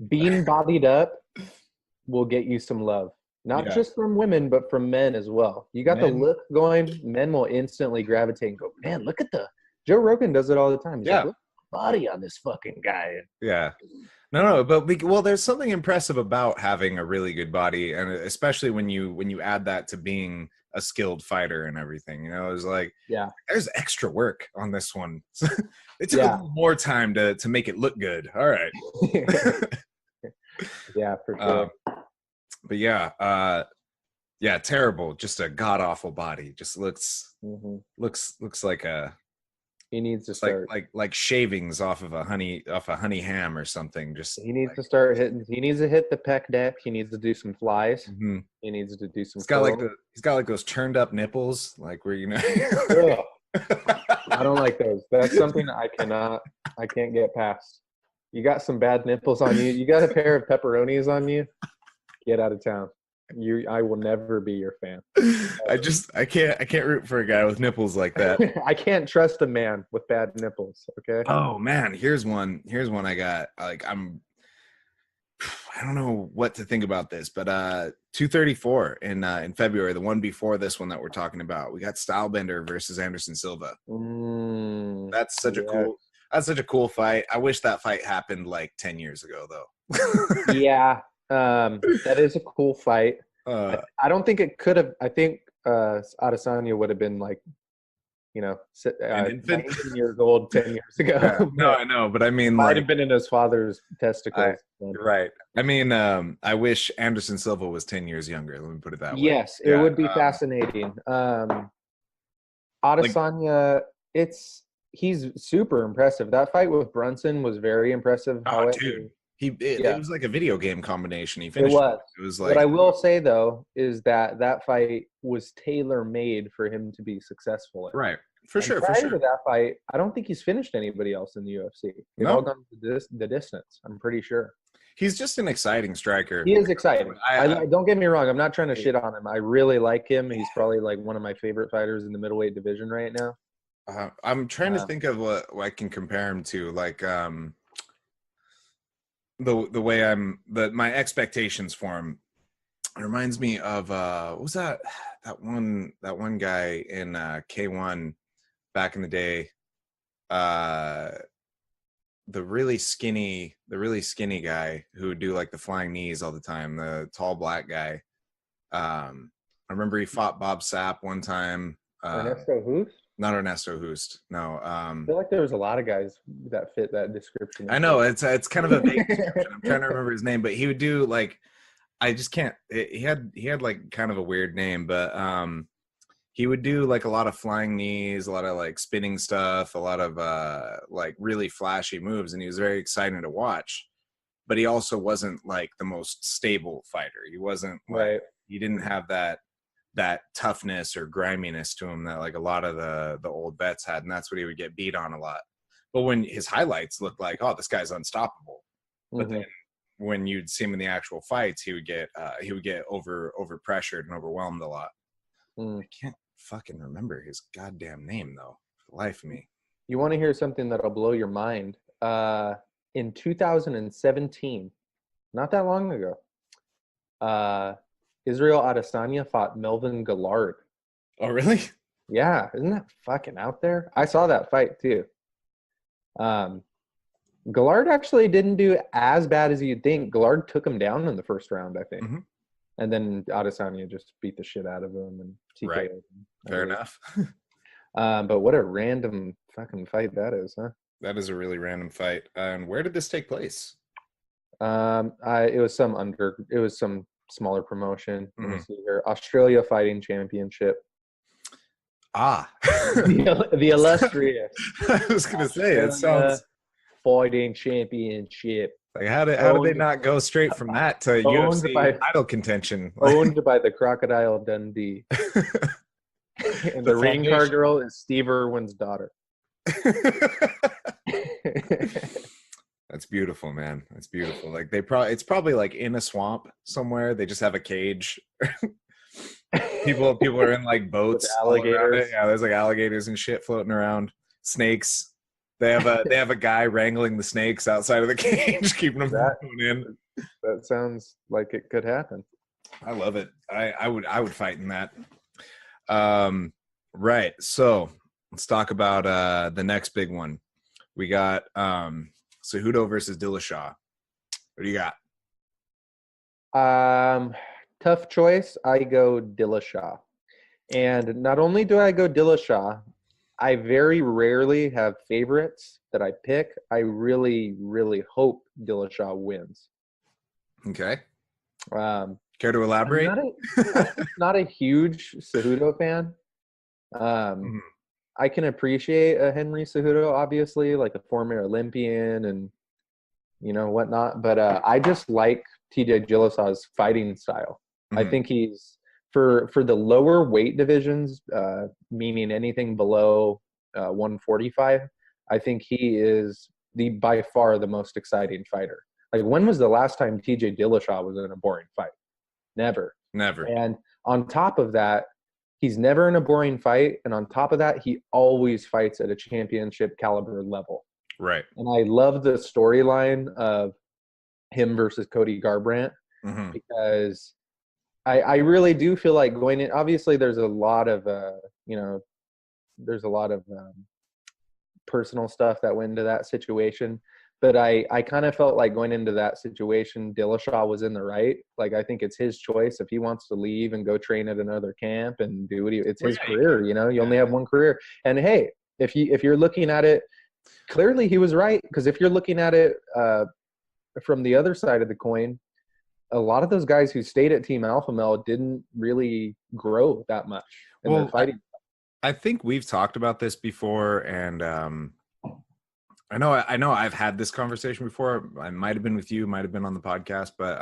Being bodied up will get you some love. Not just from women, but from men as well. You got the look going, men will instantly gravitate and go, man, look at Joe Rogan does it all the time. He's like, look at the body on this fucking guy. Yeah. No, but there's something impressive about having a really good body, and especially when you add that to being a skilled fighter and everything. It's like, there's extra work on this one. It took a little more time to make it look good. All right. Yeah, for sure. But terrible. Just a god awful body. Just looks like he needs to start like shavings off a honey ham or something. Just he needs to start hitting. He needs to hit the pec deck. He needs to do some flies. Mm-hmm. He needs to do some. He's got those turned up nipples, where I don't like those. That's something I can't get past. You got some bad nipples on you. You got a pair of pepperonis on you. Get out of town. I will never be your fan. I can't root for a guy with nipples like that. I can't trust a man with bad nipples. Okay. Oh man, here's one I got. I don't know what to think about this, but 234 in February, the one before this one that we're talking about, we got Stylebender versus Anderson Silva. That's such a cool fight. I wish that fight happened 10 years ago though. Yeah. That is a cool fight. I don't think it could have. I think Adesanya would have been 19 years old 10 years ago. No, I know, but I mean, might have been in his father's testicles. Right. I mean, I wish Anderson Silva was 10 years younger. Let me put it that way. Yes, it would be fascinating. Adesanya, he's super impressive. That fight with Brunson was very impressive. Oh, dude. It was like a video game combination. He It finished. was. It was What like I will say though is that fight was tailor made for him to be successful in. right for And sure. prior For sure. to that fight, I don't think he's finished anybody else in the UFC. They've No. all gone the distance. I'm pretty sure. He's just an exciting striker. He is exciting. I Don't get me wrong. I'm not trying to shit on him. I really like him. He's probably like one of my favorite fighters in the middleweight division right now. I'm trying to think of what I can compare him to. Like the way my expectations for him. It reminds me of what was that one guy in K1 back in the day. The really skinny guy who would do like the flying knees all the time, the tall black guy. I remember he fought Bob Sapp one time. Ernesto Hoost? Not Ernesto Hoost. No. I feel like there was a lot of guys that fit that description. I know it's kind of a vague description. I'm trying to remember his name, but he would do like, I just can't. He had like kind of a weird name, but he would do like a lot of flying knees, a lot of like spinning stuff, a lot of like really flashy moves, and he was very exciting to watch. But he also wasn't like the most stable fighter. He wasn't like, Right. He didn't have that toughness or griminess to him that like a lot of the old vets had, and that's what he would get beat on a lot. But when his highlights looked like, oh, this guy's unstoppable, but then when you'd see him in the actual fights, he would get over pressured and overwhelmed a lot. I can't fucking remember his goddamn name though, for the life of me. You want to hear something that'll blow your mind? In 2017, not that long ago, Israel Adesanya fought Melvin Gillard. Oh, really? Yeah, isn't that fucking out there? I saw that fight too. Gillard actually didn't do as bad as you'd think. Gillard took him down in the first round, I think. Mhm. And then Adesanya just beat the shit out of him and TKO'd Right. him. Fair enough. But what a random fucking fight that is, huh? That is a really random fight. And where did this take place? It was some smaller promotion. Let me see here. Australia Fighting Championship. The illustrious I was gonna say it sounds Fighting Championship, like how did they not go straight from that to UFC title contention? owned by the Crocodile Dundee. And the ring car girl is Steve Irwin's daughter. That's beautiful, man. That's beautiful. Like it's probably like in a swamp somewhere. They just have a cage. People are in like boats. With alligators. Yeah, there's like alligators and shit floating around. Snakes. They have a guy wrangling the snakes outside of the cage, keeping them from going in. That sounds like it could happen. I love it. I would fight in that. Right. So let's talk about the next big one. We got Cejudo versus Dillashaw. What do you got? Tough choice. I go Dillashaw. And not only do I go Dillashaw, I very rarely have favorites that I pick. I really, really hope Dillashaw wins. Okay. Care to elaborate? I'm not a huge Cejudo fan. I can appreciate a Henry Cejudo, obviously, like a former Olympian and whatnot. But I just like TJ Dillashaw's fighting style. I think he's for the lower weight divisions, meaning anything below 145. I think he is by far the most exciting fighter. Like, when was the last time TJ Dillashaw was in a boring fight? Never. And on top of that, he's never in a boring fight. And on top of that, he always fights at a championship caliber level. Right. And I love the storyline of him versus Cody Garbrandt because I really do feel like going in. Obviously, there's a lot of, personal stuff that went into that situation. But I kind of felt like going into that situation, Dillashaw was in the right. Like, I think it's his choice. If he wants to leave and go train at another camp and do it's his career, you only have one career. And hey, if you're looking at it, clearly he was right. Because if you're looking at it from the other side of the coin, a lot of those guys who stayed at Team Alpha Male didn't really grow that much in their fighting. I think we've talked about this before, and I know I've had this conversation before. I might have been with you, might have been on the podcast, but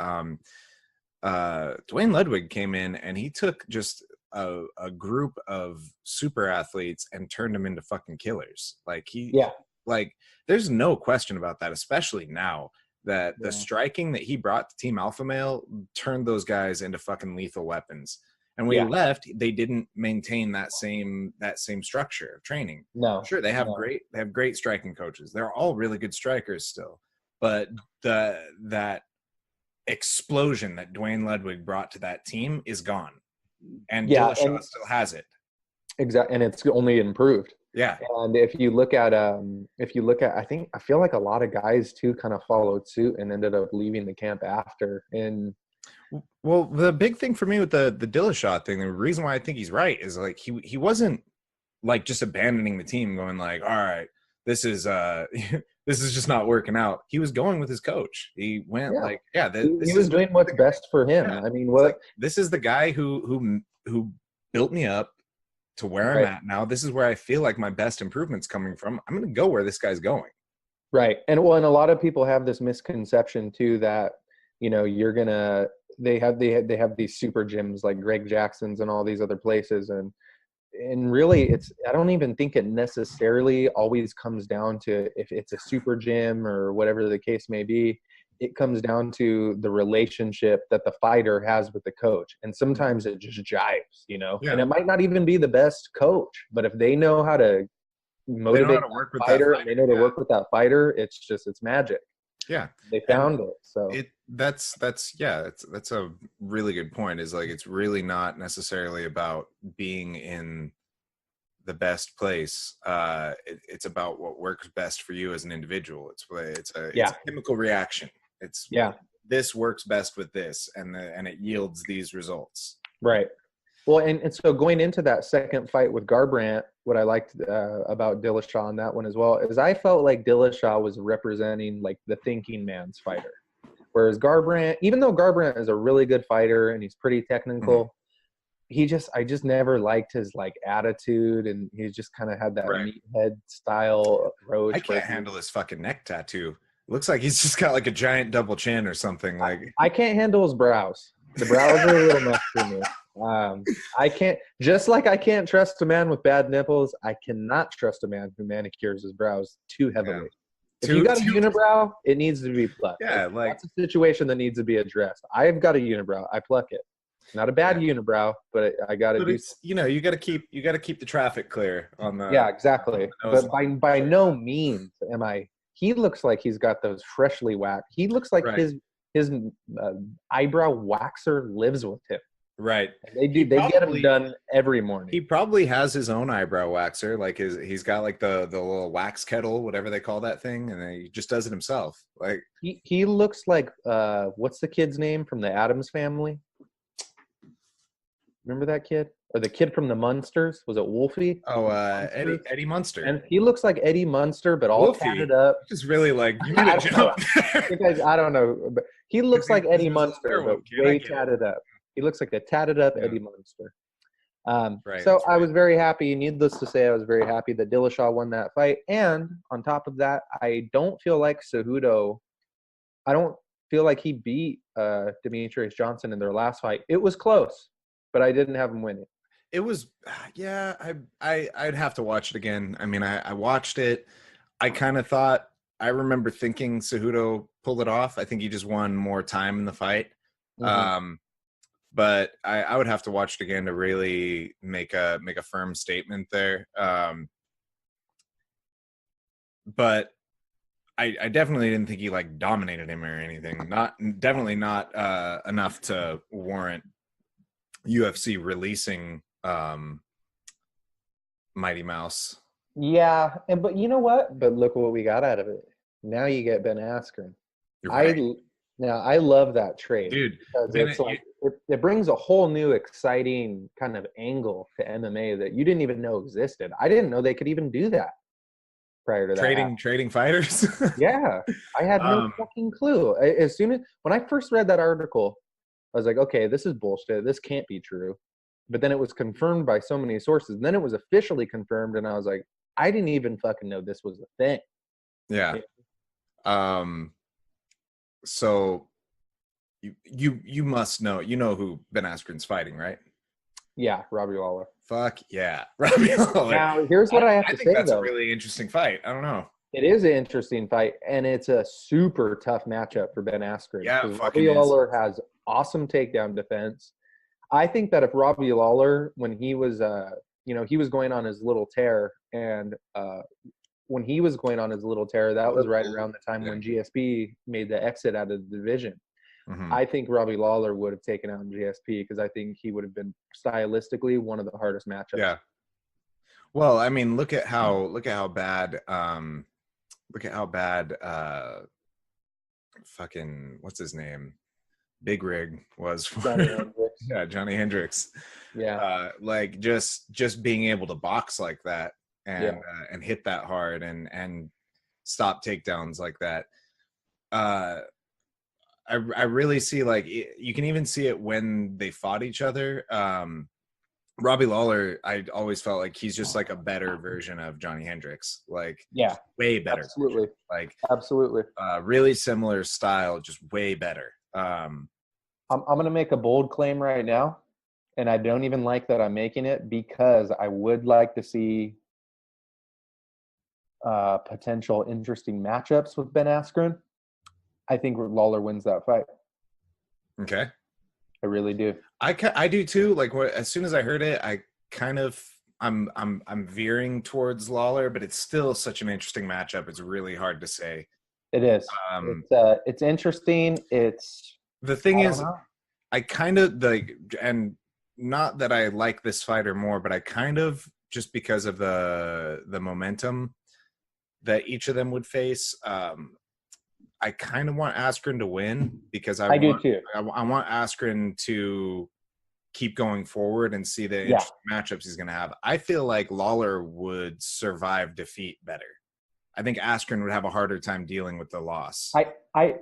Dwayne Ludwig came in and he took just a group of super athletes and turned them into fucking killers. Like there's no question about that, especially now that the striking that he brought to Team Alpha Male turned those guys into fucking lethal weapons. And when he left, they didn't maintain that same structure of training. No, sure, they have great striking coaches. They're all really good strikers still, but that explosion that Dwayne Ludwig brought to that team is gone, and Dillashaw still has it. Exactly, and it's only improved. Yeah, and if you look at, I feel like a lot of guys too kind of followed suit and ended up leaving the camp after. And well, the big thing for me with the Dillashaw thing, the reason why I think he's right is like he wasn't like just abandoning the team, going like, all right, this is this is just not working out. He was going with his coach. He went he was doing what's best for him. Yeah. I mean, this is the guy who built me up to where I'm at now. This is where I feel like my best improvement's coming from. I'm going to go where this guy's going. Right. And a lot of people have this misconception too that, you know, they have these super gyms like Greg Jackson's and all these other places. And really I don't even think it necessarily always comes down to if it's a super gym or whatever the case may be. It comes down to the relationship that the fighter has with the coach. And sometimes it just jives, you know, and it might not even be the best coach, but if they know how to motivate the fighter and they know to work with that fighter, it's magic. Yeah. They found it. So that's a really good point, is like, it's really not necessarily about being in the best place. It's about what works best for you as an individual. It's a chemical reaction. This works best with this, and it yields these results. Right. Well, and so going into that second fight with Garbrandt, what I liked about Dillashaw on that one as well is I felt like Dillashaw was representing like the thinking man's fighter, whereas Garbrandt, even though Garbrandt is a really good fighter and he's pretty technical, I just never liked his like attitude, and he just kind of had that meathead style approach. I can't handle his fucking neck tattoo. Looks like he's just got like a giant double chin or something. Like I can't handle his brows. The brows are a little much for me. I can't, just like I can't trust a man with bad nipples, I cannot trust a man who manicures his brows too heavily. If you got a unibrow, it needs to be plucked. Yeah, like that's a situation that needs to be addressed. I've got a unibrow, I pluck it. Not a bad unibrow, but I got to do. You know, you got to keep the traffic clear on the. Yeah, exactly. But by no means am I. He looks like he's got those freshly waxed. He looks like his eyebrow waxer lives with him. Right. They get him done every morning. He probably has his own eyebrow waxer. Like he's got like the little wax kettle, whatever they call that thing, and he just does it himself. Like he looks like what's the kid's name from the Addams Family? Remember that kid? Or the kid from the Munsters? Was it Wolfie? Oh, Eddie Munster. And he looks like Eddie Munster, but all tatted up. Just really like you need to jump. I don't know, but he looks like Eddie Munster, but way tatted up. He looks like a tatted up Eddie Munster. So I was very happy. Needless to say, I was very happy that Dillashaw won that fight. And on top of that, I don't feel like Cejudo. I don't feel like he beat Demetrius Johnson in their last fight. It was close, but I didn't have him winning. It was, I'd have to watch it again. I mean, I watched it. I kind of thought, I remember thinking Cejudo pulled it off. I think he just won more time in the fight. Mm-hmm. But I would have to watch it again to really make a firm statement there. But I definitely didn't think he like dominated him or anything. Definitely not enough to warrant UFC releasing Mighty Mouse. Yeah, but you know what? But look what we got out of it. Now you get Ben Askren. I love that trade, dude. Because it brings a whole new exciting kind of angle to MMA that you didn't even know existed. I didn't know they could even do that prior to that. Trading fighters. Yeah, I had no fucking clue. When I first read that article, I was like, okay, this is bullshit. This can't be true. But then it was confirmed by so many sources. And then it was officially confirmed, and I was like, I didn't even fucking know this was a thing. Yeah. So you must know, who Ben Askren's fighting, right? Yeah, Robbie Lawler. Fuck yeah, Robbie Lawler. Now, here's what I have to think say, that's though. a really interesting fight. I don't know. It is an interesting fight, and it's a super tough matchup for Ben Askren. Yeah, because fucking Robbie is. Lawler has awesome takedown defense. I think that if Robbie Lawler, when he was, he was going on his little tear, and when he was going on his little tear, that was right around the time when GSP made the exit out of the division. Mhm. I think Robbie Lawler would have taken out GSP because I think he would have been stylistically one of the hardest matchups. Yeah. Well, I mean, look at how bad fucking what's his name, Big Rig was for Johnny Hendricks. yeah, Johnny Hendricks. Yeah. Like just being able to box like that and hit that hard and stop takedowns like that. I really see, like, you can even see it when they fought each other. Robbie Lawler, I always felt like he's just like a better version of Johnny Hendricks, like way better. Absolutely. Like Absolutely. really similar style, just way better. I'm going to make a bold claim right now, and I don't even like that I'm making it because I would like to see potential interesting matchups with Ben Askren. I think Lawler wins that fight. Okay. I really do. I do too. Like, as soon as I heard it, I kind of I'm veering towards Lawler, but it's still such an interesting matchup. It's really hard to say. It is. It's interesting. It's the thing is, I kind of like, and not that I like this fighter more, but I kind of, just because of the momentum that each of them would face, I kind of want Askren to win because I do too. I want Askren to keep going forward and see the interesting matchups he's going to have. I feel like Lawler would survive defeat better. I think Askren would have a harder time dealing with the loss. I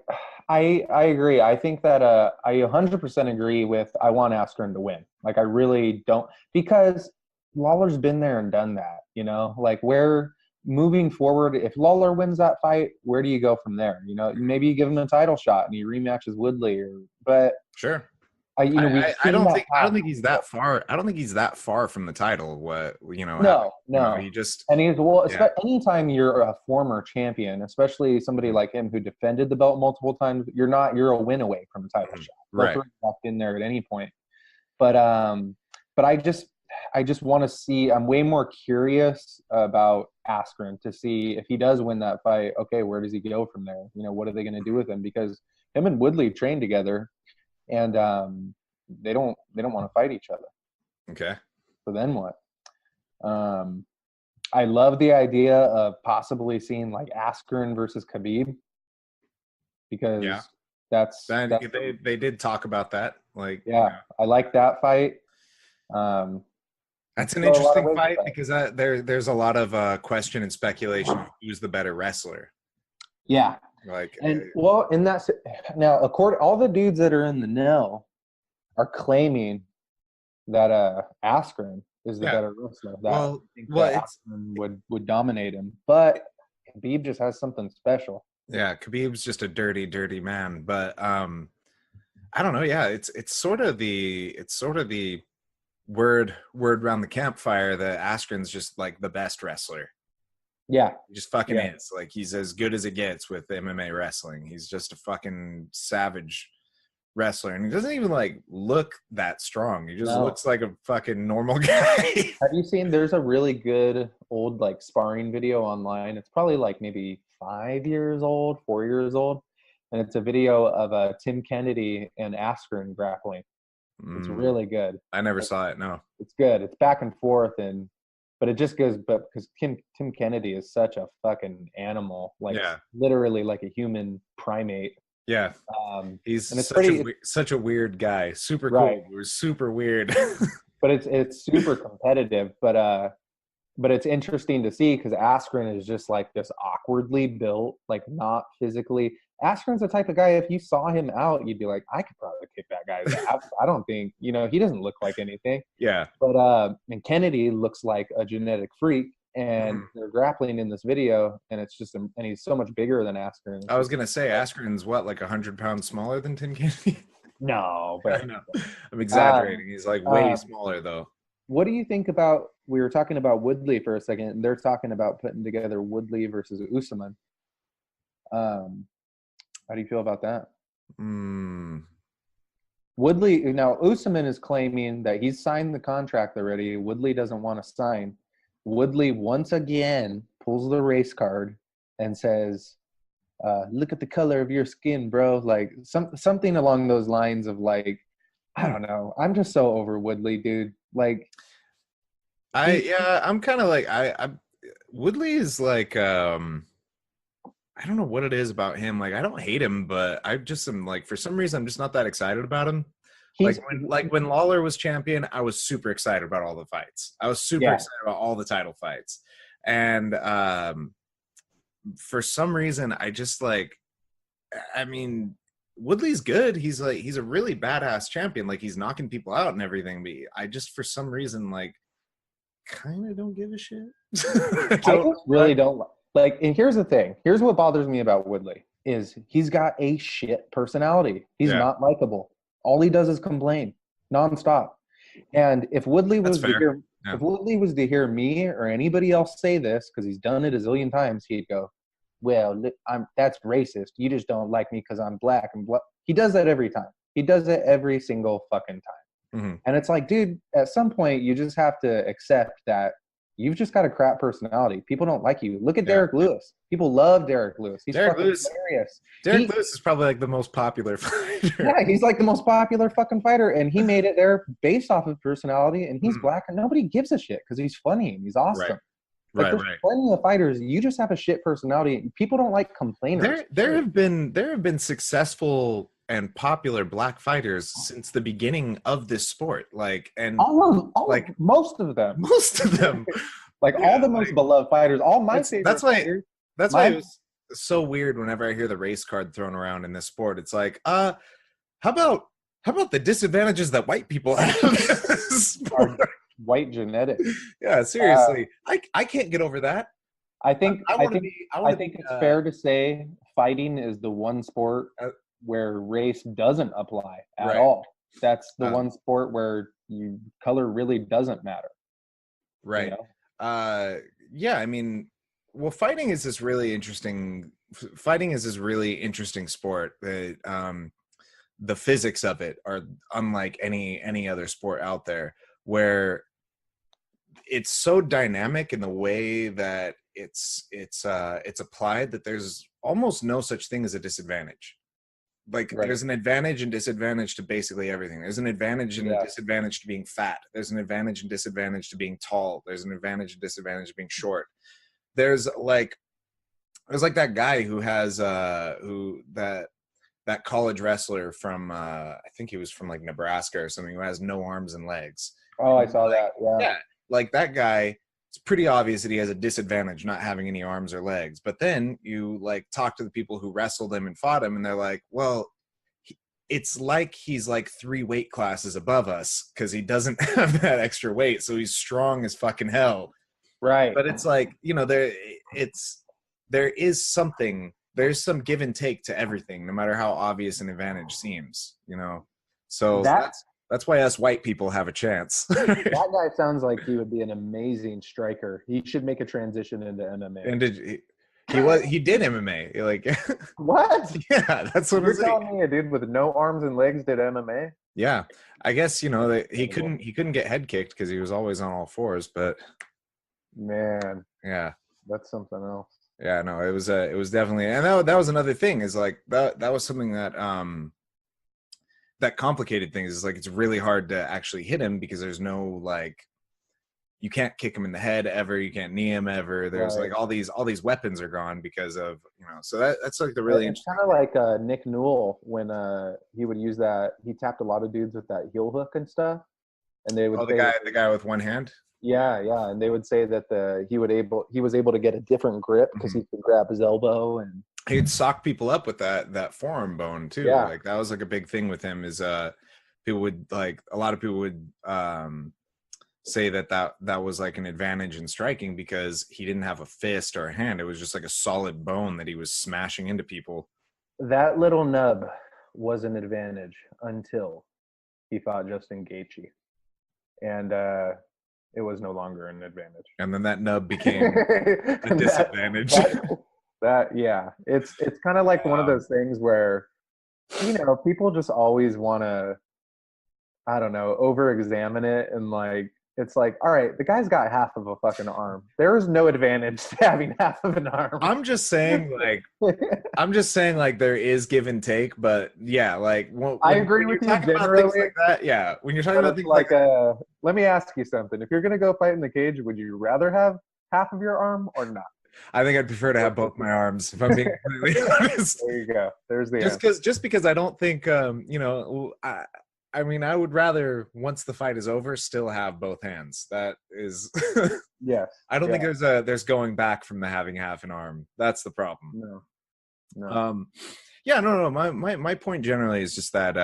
agree. I think that I 100% agree with I want Askren to win. Like, I really don't, because Lawler's been there and done that, like, where moving forward, if Lawler wins that fight, where do you go from there? Maybe you give him a title shot and he rematches Woodley, but sure. I don't think he's that far. I don't think he's that far from the title. No. He just, and anytime you're a former champion, especially somebody like him who defended the belt multiple times, you're a win away from a title shot. Right. Back in there at any point. But I just want to see. I'm way more curious about Askren to see if he does win that fight. Okay, where does he go from there? What are they going to do with him? Because him and Woodley trained together, and they don't want to fight each other. Okay. So then what? I love the idea of possibly seeing like Askren versus Khabib, because they did talk about that. Like, I like that fight. That's an interesting fight because there's a lot of question and speculation of who's the better wrestler. Yeah. Like, in that now, all the dudes that are in the know are claiming that Askren is the better wrestler. Askren would dominate him, but Khabib just has something special. Yeah, Khabib's just a dirty, dirty man. But I don't know. Yeah, it's sort of the word around the campfire that Askren's just like the best wrestler. Yeah. He just fucking is. Like, he's as good as it gets with MMA wrestling. He's just a fucking savage wrestler. And he doesn't even like look that strong. He just looks like a fucking normal guy. Have you seen, there's a really good old like sparring video online. It's probably like maybe 4 years old. And it's a video of Tim Kennedy and Askren grappling. It's really good. I never saw it. No, it's good. It's back and forth, but it just goes. But because Tim Kennedy is such a fucking animal, like literally like a human primate. Yeah, he's such a weird guy. Super cool. Right. It was super weird. But it's super competitive. But it's interesting to see because Askren is just like this awkwardly built, like not physically. Askren's the type of guy, if you saw him out, you'd be like, I could probably kick that guy's ass. I don't think, he doesn't look like anything. Yeah. But and Kennedy looks like a genetic freak. and they're grappling in this video, and it's just and he's so much bigger than Askren. I was gonna say Askren's what, like 100 pounds smaller than Tin Candy? No, I but know. I'm exaggerating. He's like way smaller though. what do you think about? We were talking about Woodley for a second, and they're talking about putting together Woodley versus Usman. How do you feel about that? Woodley, now Usman is claiming that he's signed the contract already. Woodley doesn't want to sign. Woodley once again pulls the race card and says, look at the color of your skin, bro. Like something along those lines of like, I don't know. I'm just so over Woodley, dude. Like, I'm kind of like, Woodley is like, I don't know what it is about him. Like, I don't hate him, but I just am like, for some reason, I'm just not that excited about him. When Lawler was champion, I was super excited about all the fights. I was super excited about all the title fights. And for some reason, I just like, I mean, Woodley's good. He's a really badass champion. Like, he's knocking people out and everything. But I just, for some reason, like, kind of don't give a shit. I just really don't like. And here's the thing. Here's what bothers me about Woodley is he's got a shit personality. He's not likable. All he does is complain nonstop. And if Woodley was if Woodley was to hear me or anybody else say this, because he's done it a zillion times, he'd go, "Well, that's racist. You just don't like me because I'm black and black." He does that every time. He does it every single fucking time. Mm-hmm. And it's like, dude, at some point you just have to accept that you've just got a crap personality. People don't like you. Look at Derek Lewis. People love Derek Lewis. He's fucking hilarious. Derek Lewis is probably like the most popular fighter. Yeah, he's like the most popular fucking fighter, and he made it there based off of personality, and he's black, and nobody gives a shit because he's funny and he's awesome. There's plenty of fighters. You just have a shit personality. People don't like complainers. There have been successful and popular black fighters since the beginning of this sport. Like, and most of them. Like all the most beloved fighters. All my favorite. That's why it was so weird whenever I hear the race card thrown around in this sport. It's like, how about the disadvantages that white people have in this sport? White genetics. Yeah, seriously. I can't get over that. I think it's fair to say fighting is the one sport where race doesn't apply at all. That's the one sport where color really doesn't matter. Right. You know? Yeah, I mean, well, fighting is this really interesting sport that the physics of it are unlike any other sport out there, where it's so dynamic in the way that it's applied that there's almost no such thing as a disadvantage. Like, there's an advantage and disadvantage to basically everything. There's an advantage and a disadvantage to being fat. There's an advantage and disadvantage to being tall. There's an advantage and disadvantage to being short. There's like that guy who has that college wrestler from I think he was from like Nebraska or something, who has no arms and legs. Oh, I saw that. Yeah, like that guy. It's pretty obvious that he has a disadvantage not having any arms or legs. But then you like talk to the people who wrestled him and fought him, and they're like, well, it's like he's like 3 weight classes above us because he doesn't have that extra weight, so he's strong as fucking hell. Right. But it's like, you know, there's some give and take to everything, no matter how obvious an advantage seems, you know. So that's why us white people have a chance. That guy sounds like he would be an amazing striker. He should make a transition into MMA. And he did MMA. Like, what? Yeah, that's what you're telling me. A dude with no arms and legs did MMA. Yeah, I guess, you know, that he couldn't get head kicked because he was always on all fours. But man, yeah, that's something else. Yeah, no, it was definitely, and that was another thing, is like that was something that that complicated things. Is like, it's really hard to actually hit him because there's no, like, you can't kick him in the head ever, you can't knee him ever. There's like all these weapons are gone because of, you know, so that's like the really interesting. It's kind of like Nick Newell when he would use that. He tapped a lot of dudes with that heel hook and stuff, and they would the guy with one hand. Yeah, and they would say that he was able to get a different grip because he could grab his elbow, and he'd sock people up with that forearm bone too. Yeah. Like, that was like a big thing with him, is a lot of people would say that was like an advantage in striking because he didn't have a fist or a hand. It was just like a solid bone that he was smashing into people. That little nub was an advantage until he fought Justin Gaethje, and it was no longer an advantage. And then that nub became a disadvantage. Yeah, it's kind of like one of those things where, you know, people just always want to, I don't know, over-examine it, and like, it's like, all right, the guy's got half of a fucking arm. There is no advantage to having half of an arm. I'm just saying, like, there is give and take, but yeah, like, I agree with you generally. Like that, yeah, when you're talking about things like, let me ask you something. If you're gonna go fight in the cage, would you rather have half of your arm or not? I think I'd prefer to have both my arms, if I'm being completely honest. There you go. There's the answer. Just because I don't think, you know, I mean, I would rather, once the fight is over, still have both hands. That is, yes. I don't think there's going back from the having half an arm. That's the problem. No. Yeah, no. My point generally is just that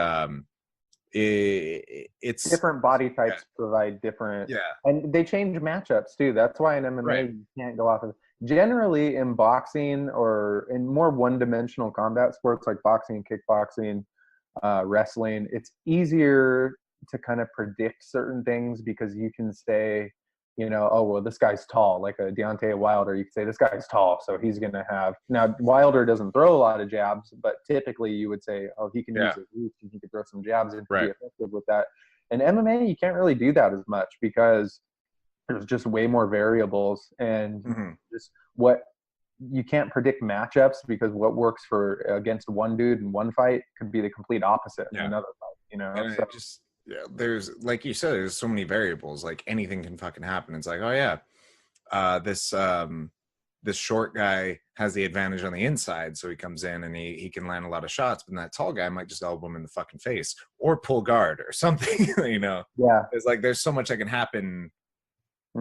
it's different body types provide different. Yeah, and they change matchups too. That's why in MMA you can't go off of. Generally, in boxing or in more one-dimensional combat sports like boxing, kickboxing, wrestling, it's easier to kind of predict certain things because you can say, you know, oh, well, this guy's tall, like a Deontay Wilder. You can say this guy's tall, so he's going to have. Now, Wilder doesn't throw a lot of jabs, but typically you would say, oh, he can use his reach and he can throw some jabs and be effective with that. In MMA, you can't really do that as much because there's just way more variables and just what you can't predict matchups because what works for against one dude in one fight could be the complete opposite in another fight, you know? And so there's, like you said, there's so many variables, like anything can fucking happen. It's like, oh yeah, this short guy has the advantage on the inside, so he comes in and he can land a lot of shots, but that tall guy might just elbow him in the fucking face or pull guard or something, you know? Yeah. It's like there's so much that can happen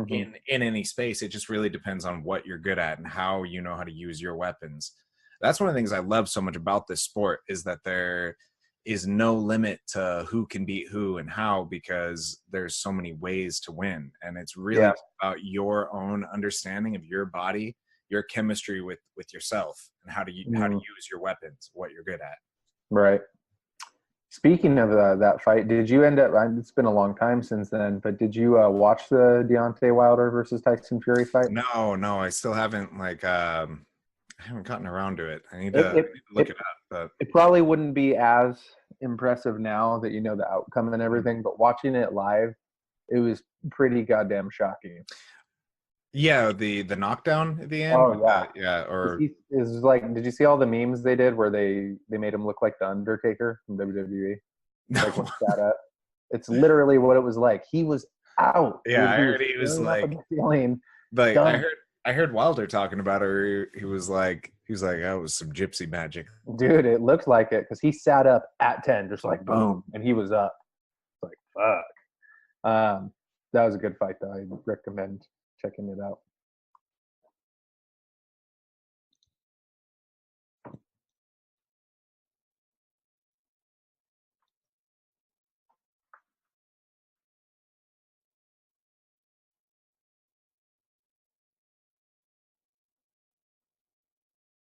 in any space. It just really depends on what you're good at and how you know how to use your weapons. That's one of the things I love so much about this sport is that there is no limit to who can beat who and how, because there's so many ways to win, and it's really about your own understanding of your body, your chemistry with yourself, and how to use your weapons, what you're good at. Right. Speaking of that fight, did you end up, it's been a long time since then, but did you watch the Deontay Wilder versus Tyson Fury fight? No, I still haven't, like, I haven't gotten around to it. I need to look it up. But it probably wouldn't be as impressive now that you know the outcome and everything, but watching it live, it was pretty goddamn shocking. Yeah, the knockdown at the end. Oh yeah. Or is like, did you see all the memes they did where they made him look like the Undertaker from WWE? No. Like when he sat up. It's literally what it was like. He was out. Yeah, I heard he was like feeling. Like I heard Wilder talking about it. He was like, that was some gypsy magic. Dude, it looked like it because he sat up at 10, just like boom, and he was up. It's like fuck. That was a good fight though. I recommend checking it out.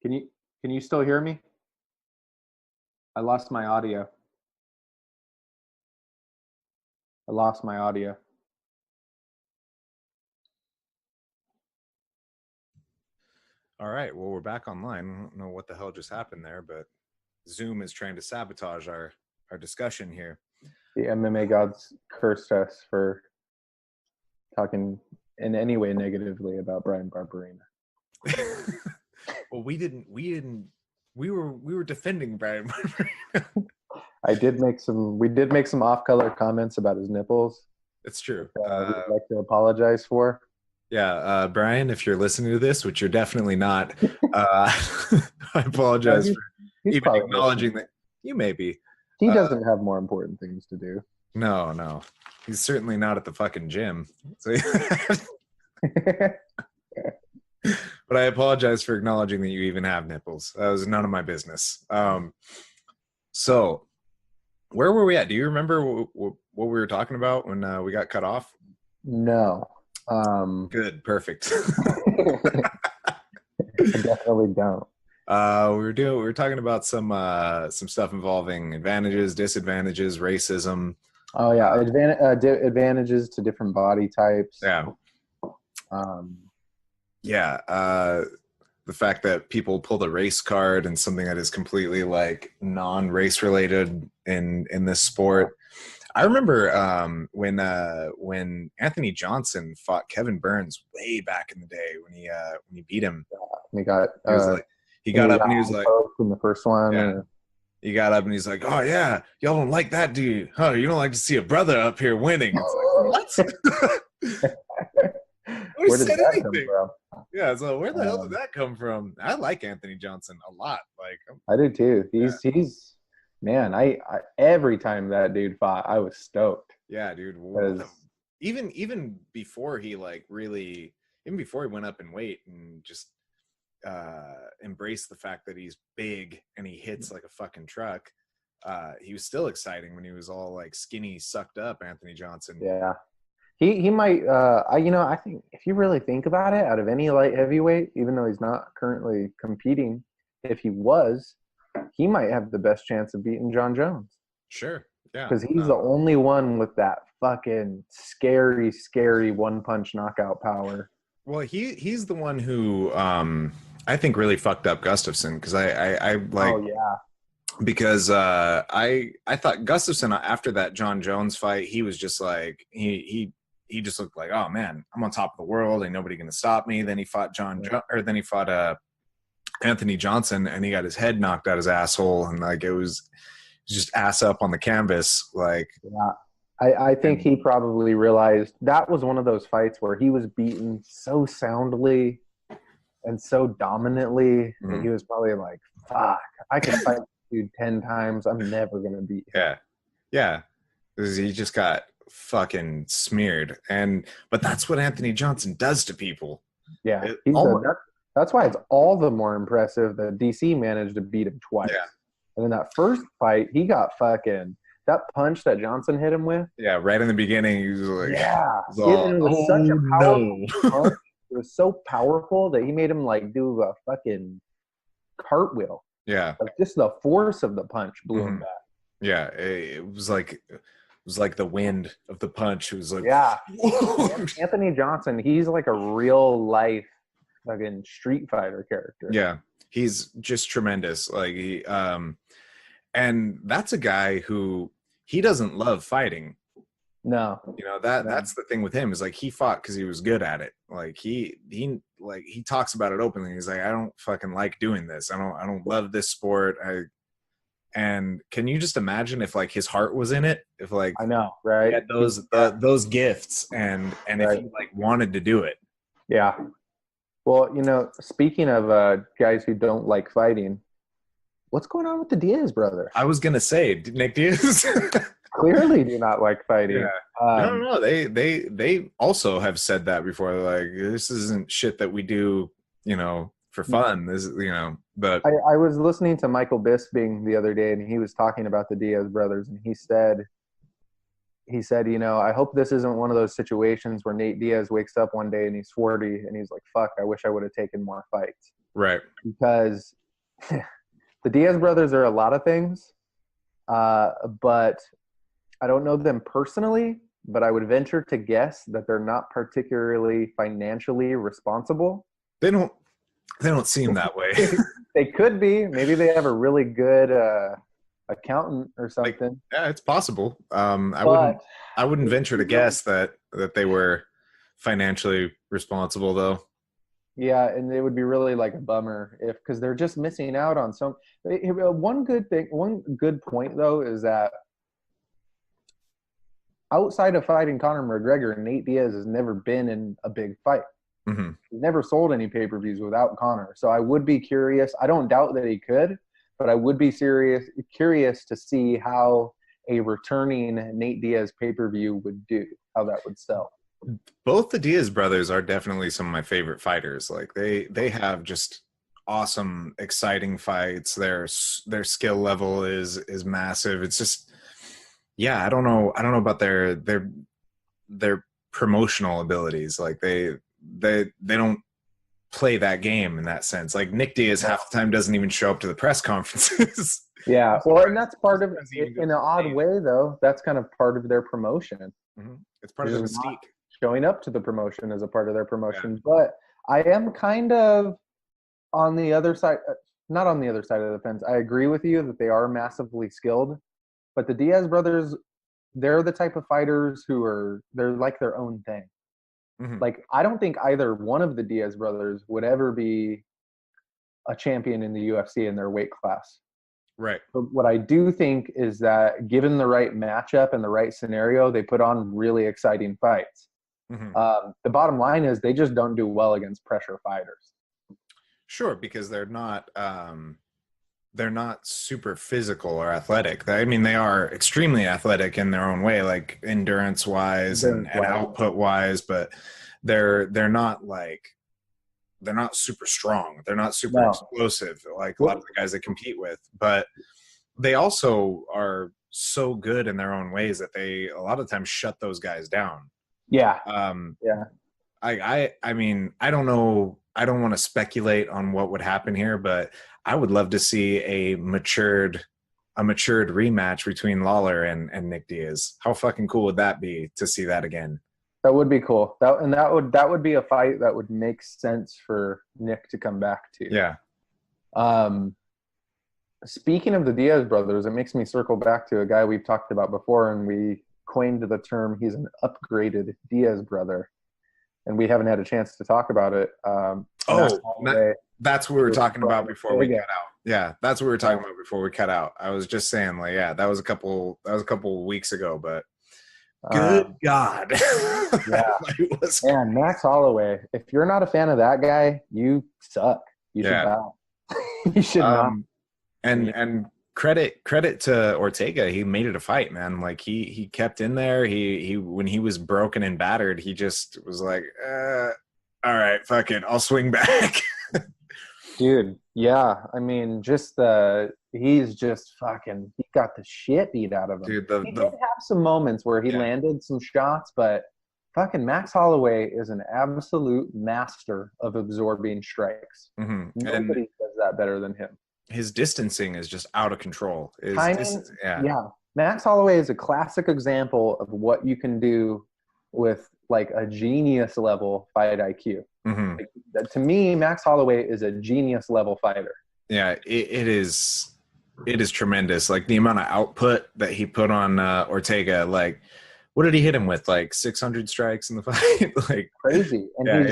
Can you still hear me? I lost my audio. All right, well, we're back online. I don't know what the hell just happened there, but Zoom is trying to sabotage our discussion here. The MMA gods cursed us for talking in any way negatively about Brian Barberina. Well, we were defending Brian Barberina. We did make some off-color comments about his nipples. It's true. We'd like to apologize for. Yeah, Brian, if you're listening to this, which you're definitely not, I apologize for even acknowledging that. You may be. He doesn't have more important things to do. No. He's certainly not at the fucking gym. So, but I apologize for acknowledging that you even have nipples. That was none of my business. So where were we at? Do you remember what we were talking about when we got cut off? No. Good, perfect. I definitely don't. We were talking about some stuff involving advantages, disadvantages, racism. Oh yeah, advantages to different body types. Yeah. Um, Yeah. The fact that people pull the race card and something that is completely like non-race related in this sport. I remember when Anthony Johnson fought Kevin Burns way back in the day when he beat him. he got he got up and he was like in the first one. Yeah. He got up and he's like, "Oh yeah, y'all don't like that, do you? Huh? You don't like to see a brother up here winning." It's like, what? Where did that come from? Yeah, so where the hell did that come from? I like Anthony Johnson a lot. Like I do too. He's man. I every time that dude fought, I was stoked. Yeah, dude. Even before he even before he went up in weight and just embraced the fact that he's big and he hits like a fucking truck. He was still exciting when he was all like skinny, sucked up. Anthony Johnson. Yeah. He might I think if you really think about it, out of any light heavyweight, even though he's not currently competing, if he was, he might have the best chance of beating John Jones. Sure. Yeah. Because he's the only one with that fucking scary one punch knockout power. Well, he's the one who I think really fucked up Gustafsson because I like. Oh yeah. Because I thought Gustafsson after that John Jones fight, he was just like he just looked like, oh man, I'm on top of the world, ain't nobody gonna stop me. Then he fought Anthony Johnson, and he got his head knocked out his asshole, and like it was just ass up on the canvas. Like, yeah, I think he probably realized that was one of those fights where he was beaten so soundly and so dominantly that he was probably like, fuck, I can fight dude 10 times, I'm never gonna beat him. Yeah, he just got fucking smeared, but that's what Anthony Johnson does to people. Yeah, that's why it's all the more impressive that DC managed to beat him twice. Yeah. And then that first fight, he got fucking that punch that Johnson hit him with. Yeah, right in the beginning, he was like, it was such a powerful punch. It was so powerful that he made him like do a fucking cartwheel. Yeah, like just the force of the punch blew him back. Yeah, it was like the wind of the punch. It was like, yeah. Anthony Johnson, he's like a real life fucking Street Fighter character. Yeah, he's just tremendous. Like he, and that's a guy who he doesn't love fighting. No, that's the thing with him is like he fought because he was good at it. Like he talks about it openly. He's like, I don't fucking like doing this. I don't love this sport. And can you just imagine if like his heart was in it? If like I know, right? He had those gifts and if he like wanted to do it. Yeah. Well, speaking of guys who don't like fighting, what's going on with the Diaz brothers? I was gonna say Nick Diaz. Clearly do not like fighting. Yeah. No. They also have said that before. They're like, this isn't shit that we do, for fun. This is, but I was listening to Michael Bisping the other day, and he was talking about the Diaz brothers, and he said, I hope this isn't one of those situations where Nate Diaz wakes up one day and he's 40 and he's like, fuck, I wish I would have taken more fights. Right. Because the Diaz brothers are a lot of things, but I don't know them personally, but I would venture to guess that they're not particularly financially responsible. They don't seem that way. They could be. Maybe they have a really good accountant or something. Yeah, it's possible. I wouldn't venture to guess that they were financially responsible though. Yeah, and it would be really like a bummer because they're just missing out on some. One good point though is that outside of fighting Conor McGregor, Nate Diaz has never been in a big fight. Mm-hmm. He's never sold any pay-per-views without Conor. So I would be curious. I don't doubt that he could, but I would be curious to see how a returning Nate Diaz pay-per-view would do, how that would sell. Both the Diaz brothers are definitely some of my favorite fighters. Like they have just awesome, exciting fights. Their skill level is massive. It's just, yeah, I don't know about their promotional abilities. Like they don't play that game in that sense. Like Nick Diaz half the time doesn't even show up to the press conferences. Yeah, well, and that's part of it in an odd way, though. That's kind of part of their promotion. It's part of the mystique. Showing up to the promotion is a part of their promotion. But I am kind of on the other side, not on the other side of the fence. I agree with you that they are massively skilled, but the Diaz brothers, they're the type of fighters they're like their own thing. Like, I don't think either one of the Diaz brothers would ever be a champion in the UFC in their weight class. Right. But what I do think is that given the right matchup and the right scenario, they put on really exciting fights. The bottom line is they just don't do well against pressure fighters. Sure, because they're not super physical or athletic. I mean, they are extremely athletic in their own way, like endurance wise and output wise, but they're not super strong. They're not super explosive like a lot of the guys they compete with, but they also are so good in their own ways that they a lot of times shut those guys down. Yeah. I mean, I don't know. I don't want to speculate on what would happen here, but I would love to see a matured rematch between Lawler and Nick Diaz. How fucking cool would that be to see that again? That would be cool. That would be a fight that would make sense for Nick to come back to. Yeah. Speaking of the Diaz brothers, it makes me circle back to a guy we've talked about before, and we coined the term he's an upgraded Diaz brother, and we haven't had a chance to talk about it. That's what we were talking about before we cut out. Yeah, that's what we were talking about before we cut out. I was just saying, like, yeah, that was a couple weeks ago, but good God. Yeah. Man, Max Holloway, if you're not a fan of that guy, you suck. You should bow. You should not. And credit to Ortega, he made it a fight, man. Like he kept in there. He when he was broken and battered, he just was like, all right, fuck it, I'll swing back. Dude, yeah. I mean, he's just fucking, he got the shit beat out of him. Dude, he did have some moments where he landed some shots, but fucking Max Holloway is an absolute master of absorbing strikes. Nobody does that better than him. His distancing is just out of control. Max Holloway is a classic example of what you can do with like a genius level fight IQ. Like, to me, Max Holloway is a genius level fighter. Yeah, it is tremendous. Like the amount of output that he put on Ortega, like what did he hit him with? Like 600 strikes in the fight? Like crazy. And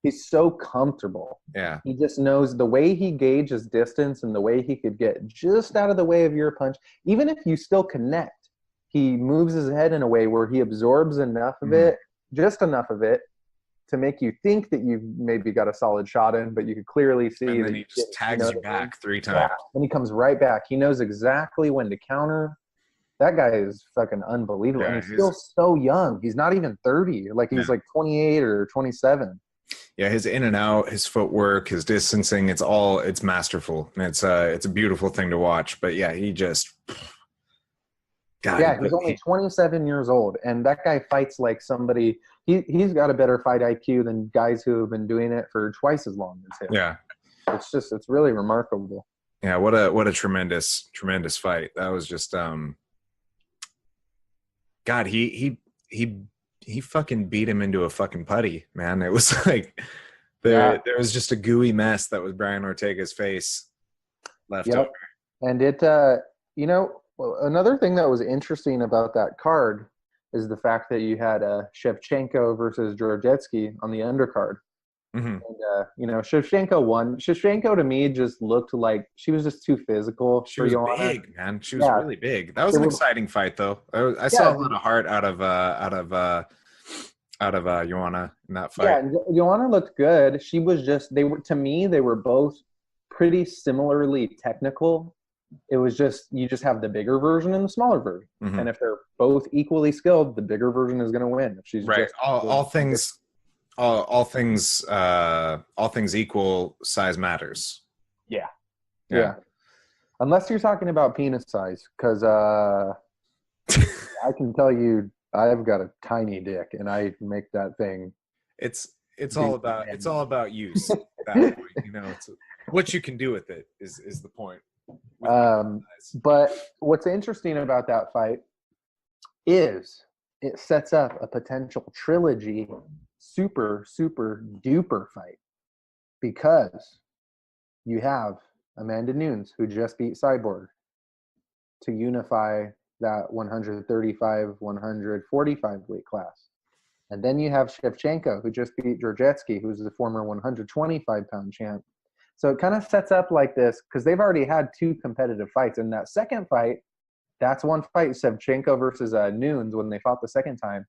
he's so comfortable. Yeah. He just knows the way he gauges distance and the way he could get just out of the way of your punch. Even if you still connect, he moves his head in a way where he absorbs enough of it, just enough of it, to make you think that you've maybe got a solid shot in, but you could clearly see and that then he just tags you back 3 times. And he comes right back. He knows exactly when to counter. That guy is fucking unbelievable. Yeah, and he's still so young. He's not even 30. Like he's like 28 or 27. Yeah, his in and out, his footwork, his distancing, it's masterful. And it's a beautiful thing to watch. But yeah, he just he's only 27 years old, and that guy fights like somebody. He's got a better fight IQ than guys who have been doing it for twice as long as him. Yeah, it's really remarkable. Yeah, what a tremendous fight. That was just God, he fucking beat him into a fucking putty, man. It was like there was just a gooey mess that was Brian Ortega's face left over. And it another thing that was interesting about that card is the fact that you had Shevchenko versus Georgetsky on the undercard. And, Shevchenko won. Shevchenko, to me, just looked like she was just too physical. She was big, man. She was really big. That was an exciting fight, though. I saw a lot of heart out of Joanna in that fight. Yeah, Joanna looked good. She was just, they were both pretty similarly technical. It was just, you just have the bigger version and the smaller version. And if they're both equally skilled, the bigger version is going to win. If she's right. All things equal, size matters. Yeah. Unless you're talking about penis size, because I can tell you I've got a tiny dick, and I make that thing. It's all about use at that point. You know, it's what you can do with it is the point. But what's interesting about that fight is it sets up a potential trilogy super duper fight, because you have Amanda Nunes, who just beat Cyborg to unify that 135 145 weight class, and then you have Shevchenko, who just beat Georgetsky, who's the former 125 pound champ. So it kind of sets up like this, because they've already had 2 competitive fights. In that second fight, that's one fight, Shevchenko versus Nunes, when they fought the second time.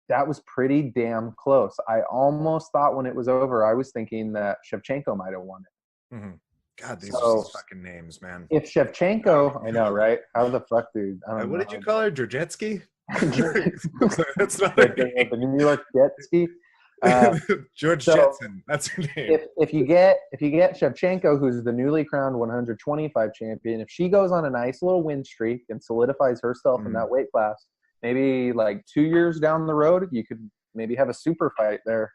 That was pretty damn close. I almost thought when it was over, I was thinking that Shevchenko might have won it. Mm-hmm. God, these are some fucking names, man. If Shevchenko, I know, right? How the fuck, dude? I don't know. What did you call her? Georgetsky? That's not the New York Jetsky. George Jetson. That's her name. If you get Shevchenko, who's the newly crowned 125 champion, if she goes on a nice little win streak and solidifies herself in that weight class, maybe like 2 years down the road, you could maybe have a super fight there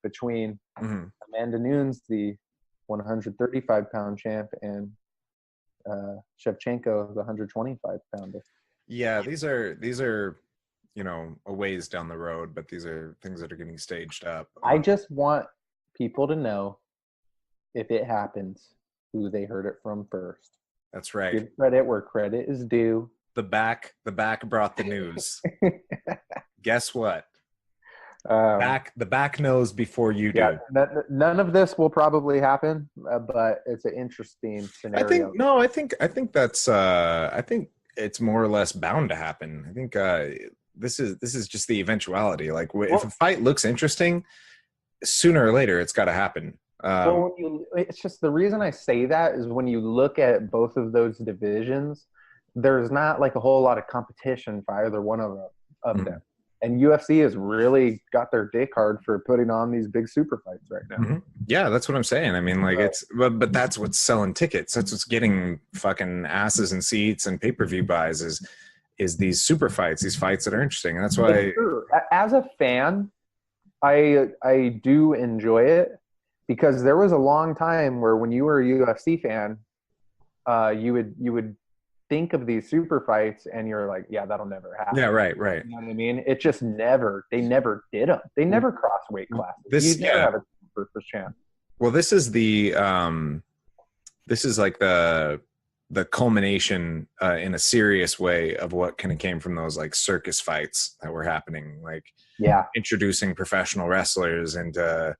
between Amanda Nunes, the 135 pound champ, and Shevchenko, the 125 pounder. Yeah, these are you know, a ways down the road, but these are things that are getting staged up. I just want people to know, if it happens, who they heard it from first. That's right. Give credit where credit is due. The back brought the news. Guess what? The back knows before you do. Yeah, none of this will probably happen, but it's an interesting scenario. I think that's I think it's more or less bound to happen. I think this is just the eventuality. Like, if a fight looks interesting, sooner or later it's got to happen. It's just, the reason I say that is when you look at both of those divisions, there's not like a whole lot of competition for either one of them. And UFC has really got their dick hard for putting on these big super fights right now. Yeah, that's what I'm saying. I mean, like, but that's what's selling tickets. That's what's getting fucking asses and seats and pay-per-view buys is these super fights, these fights that are interesting. And that's why, as a fan, I do enjoy it, because there was a long time where when you were a UFC fan, you would think of these super fights and you're like, yeah, that'll never happen. Yeah, right. You know what I mean? It just they never did them. They never crossed weight classes. You never have a super for champ. Well, this is like the culmination in a serious way of what kind of came from those like circus fights that were happening, like introducing professional wrestlers into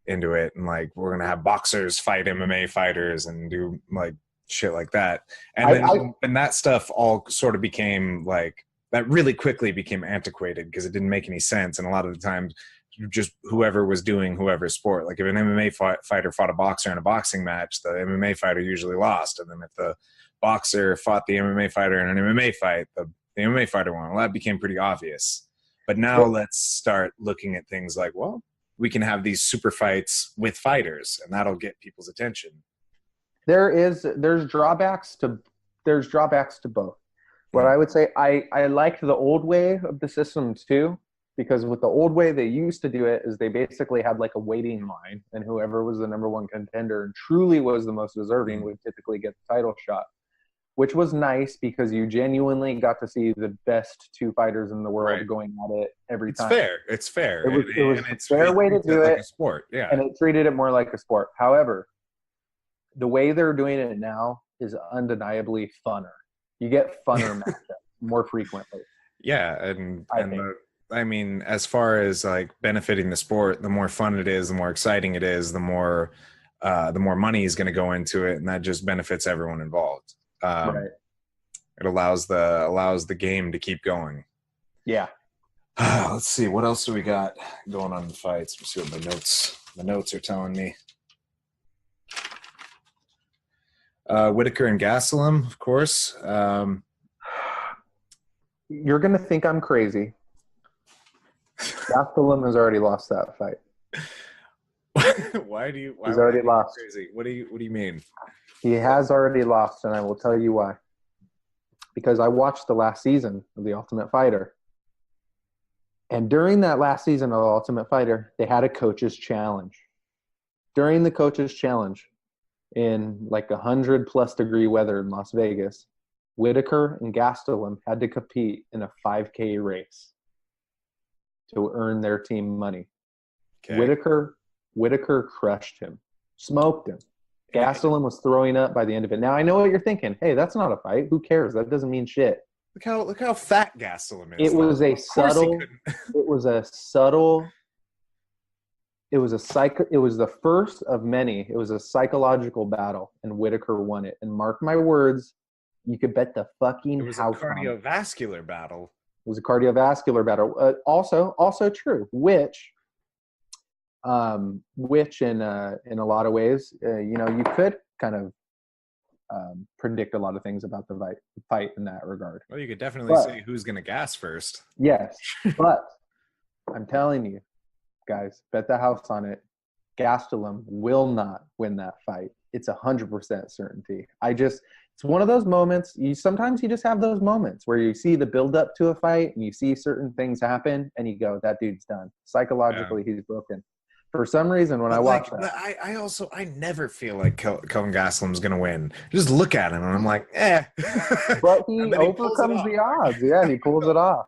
it, and like we're gonna have boxers fight MMA fighters and do like shit like that, and that stuff all sort of became like that really quickly became antiquated because it didn't make any sense, and a lot of the times just whoever was doing whoever's sport. Like if an MMA fighter fought a boxer in a boxing match, the MMA fighter usually lost. And then if the boxer fought the MMA fighter in an MMA fight, the MMA fighter won. Well, that became pretty obvious. But now let's start looking at things like, well, we can have these super fights with fighters, and that'll get people's attention. There's drawbacks to both. But I would say I liked the old way of the system too. Because with the old way they used to do it is they basically had like a waiting line, and whoever was the number one contender and truly was the most deserving would typically get the title shot, which was nice because you genuinely got to see the best two fighters in the world going at it every time. It's fair. It was a fair way to do it. Like a sport, yeah. And it treated it more like a sport. However, the way they're doing it now is undeniably funner. You get funner matchups more frequently. Yeah, I mean, as far as like benefiting the sport, the more fun it is, the more exciting it is, the more money is going to go into it, and that just benefits everyone involved. It allows the game to keep going. Yeah. Let's see, what else do we got going on in the fights? Let's see what my notes are telling me. Whitaker and Gastelum, of course. You're going to think I'm crazy. Gastelum has already lost that fight. He's already lost. Crazy? What do you mean? He has already lost, and I will tell you why. Because I watched the last season of The Ultimate Fighter, And during that last season of Ultimate Fighter, they had a coach's challenge. During the coach's challenge, in like 100+ degree weather in Las Vegas, Whitaker and Gastelum had to compete in a 5K race to earn their team money. Okay. Whitaker crushed him, smoked him. Gastelum was throwing up by the end of it. Now I know what you're thinking. Hey, that's not a fight. Who cares? That doesn't mean shit. Look how fat Gastelum is. It was a subtle. It was a subtle. It was the first of many. It was a psychological battle, and Whitaker won it. And mark my words, you could bet the fucking house on it. It was a cardiovascular battle. It was a cardiovascular battle. Also true. Which in a lot of ways, you could kind of predict a lot of things about the fight in that regard. Well, you could definitely say who's going to gas first. Yes, but I'm telling you, guys, bet the house on it. Gastelum will not win that fight. It's 100% certainty. It's one of those moments. Sometimes you just have those moments where you see the build up to a fight and you see certain things happen and you go, that dude's done. Psychologically, he's broken. For some reason, when I watch that, I never feel like Kelvin Gastelum's gonna win. Just look at him and I'm like, eh. But he overcomes the odds. Yeah, he pulls it off.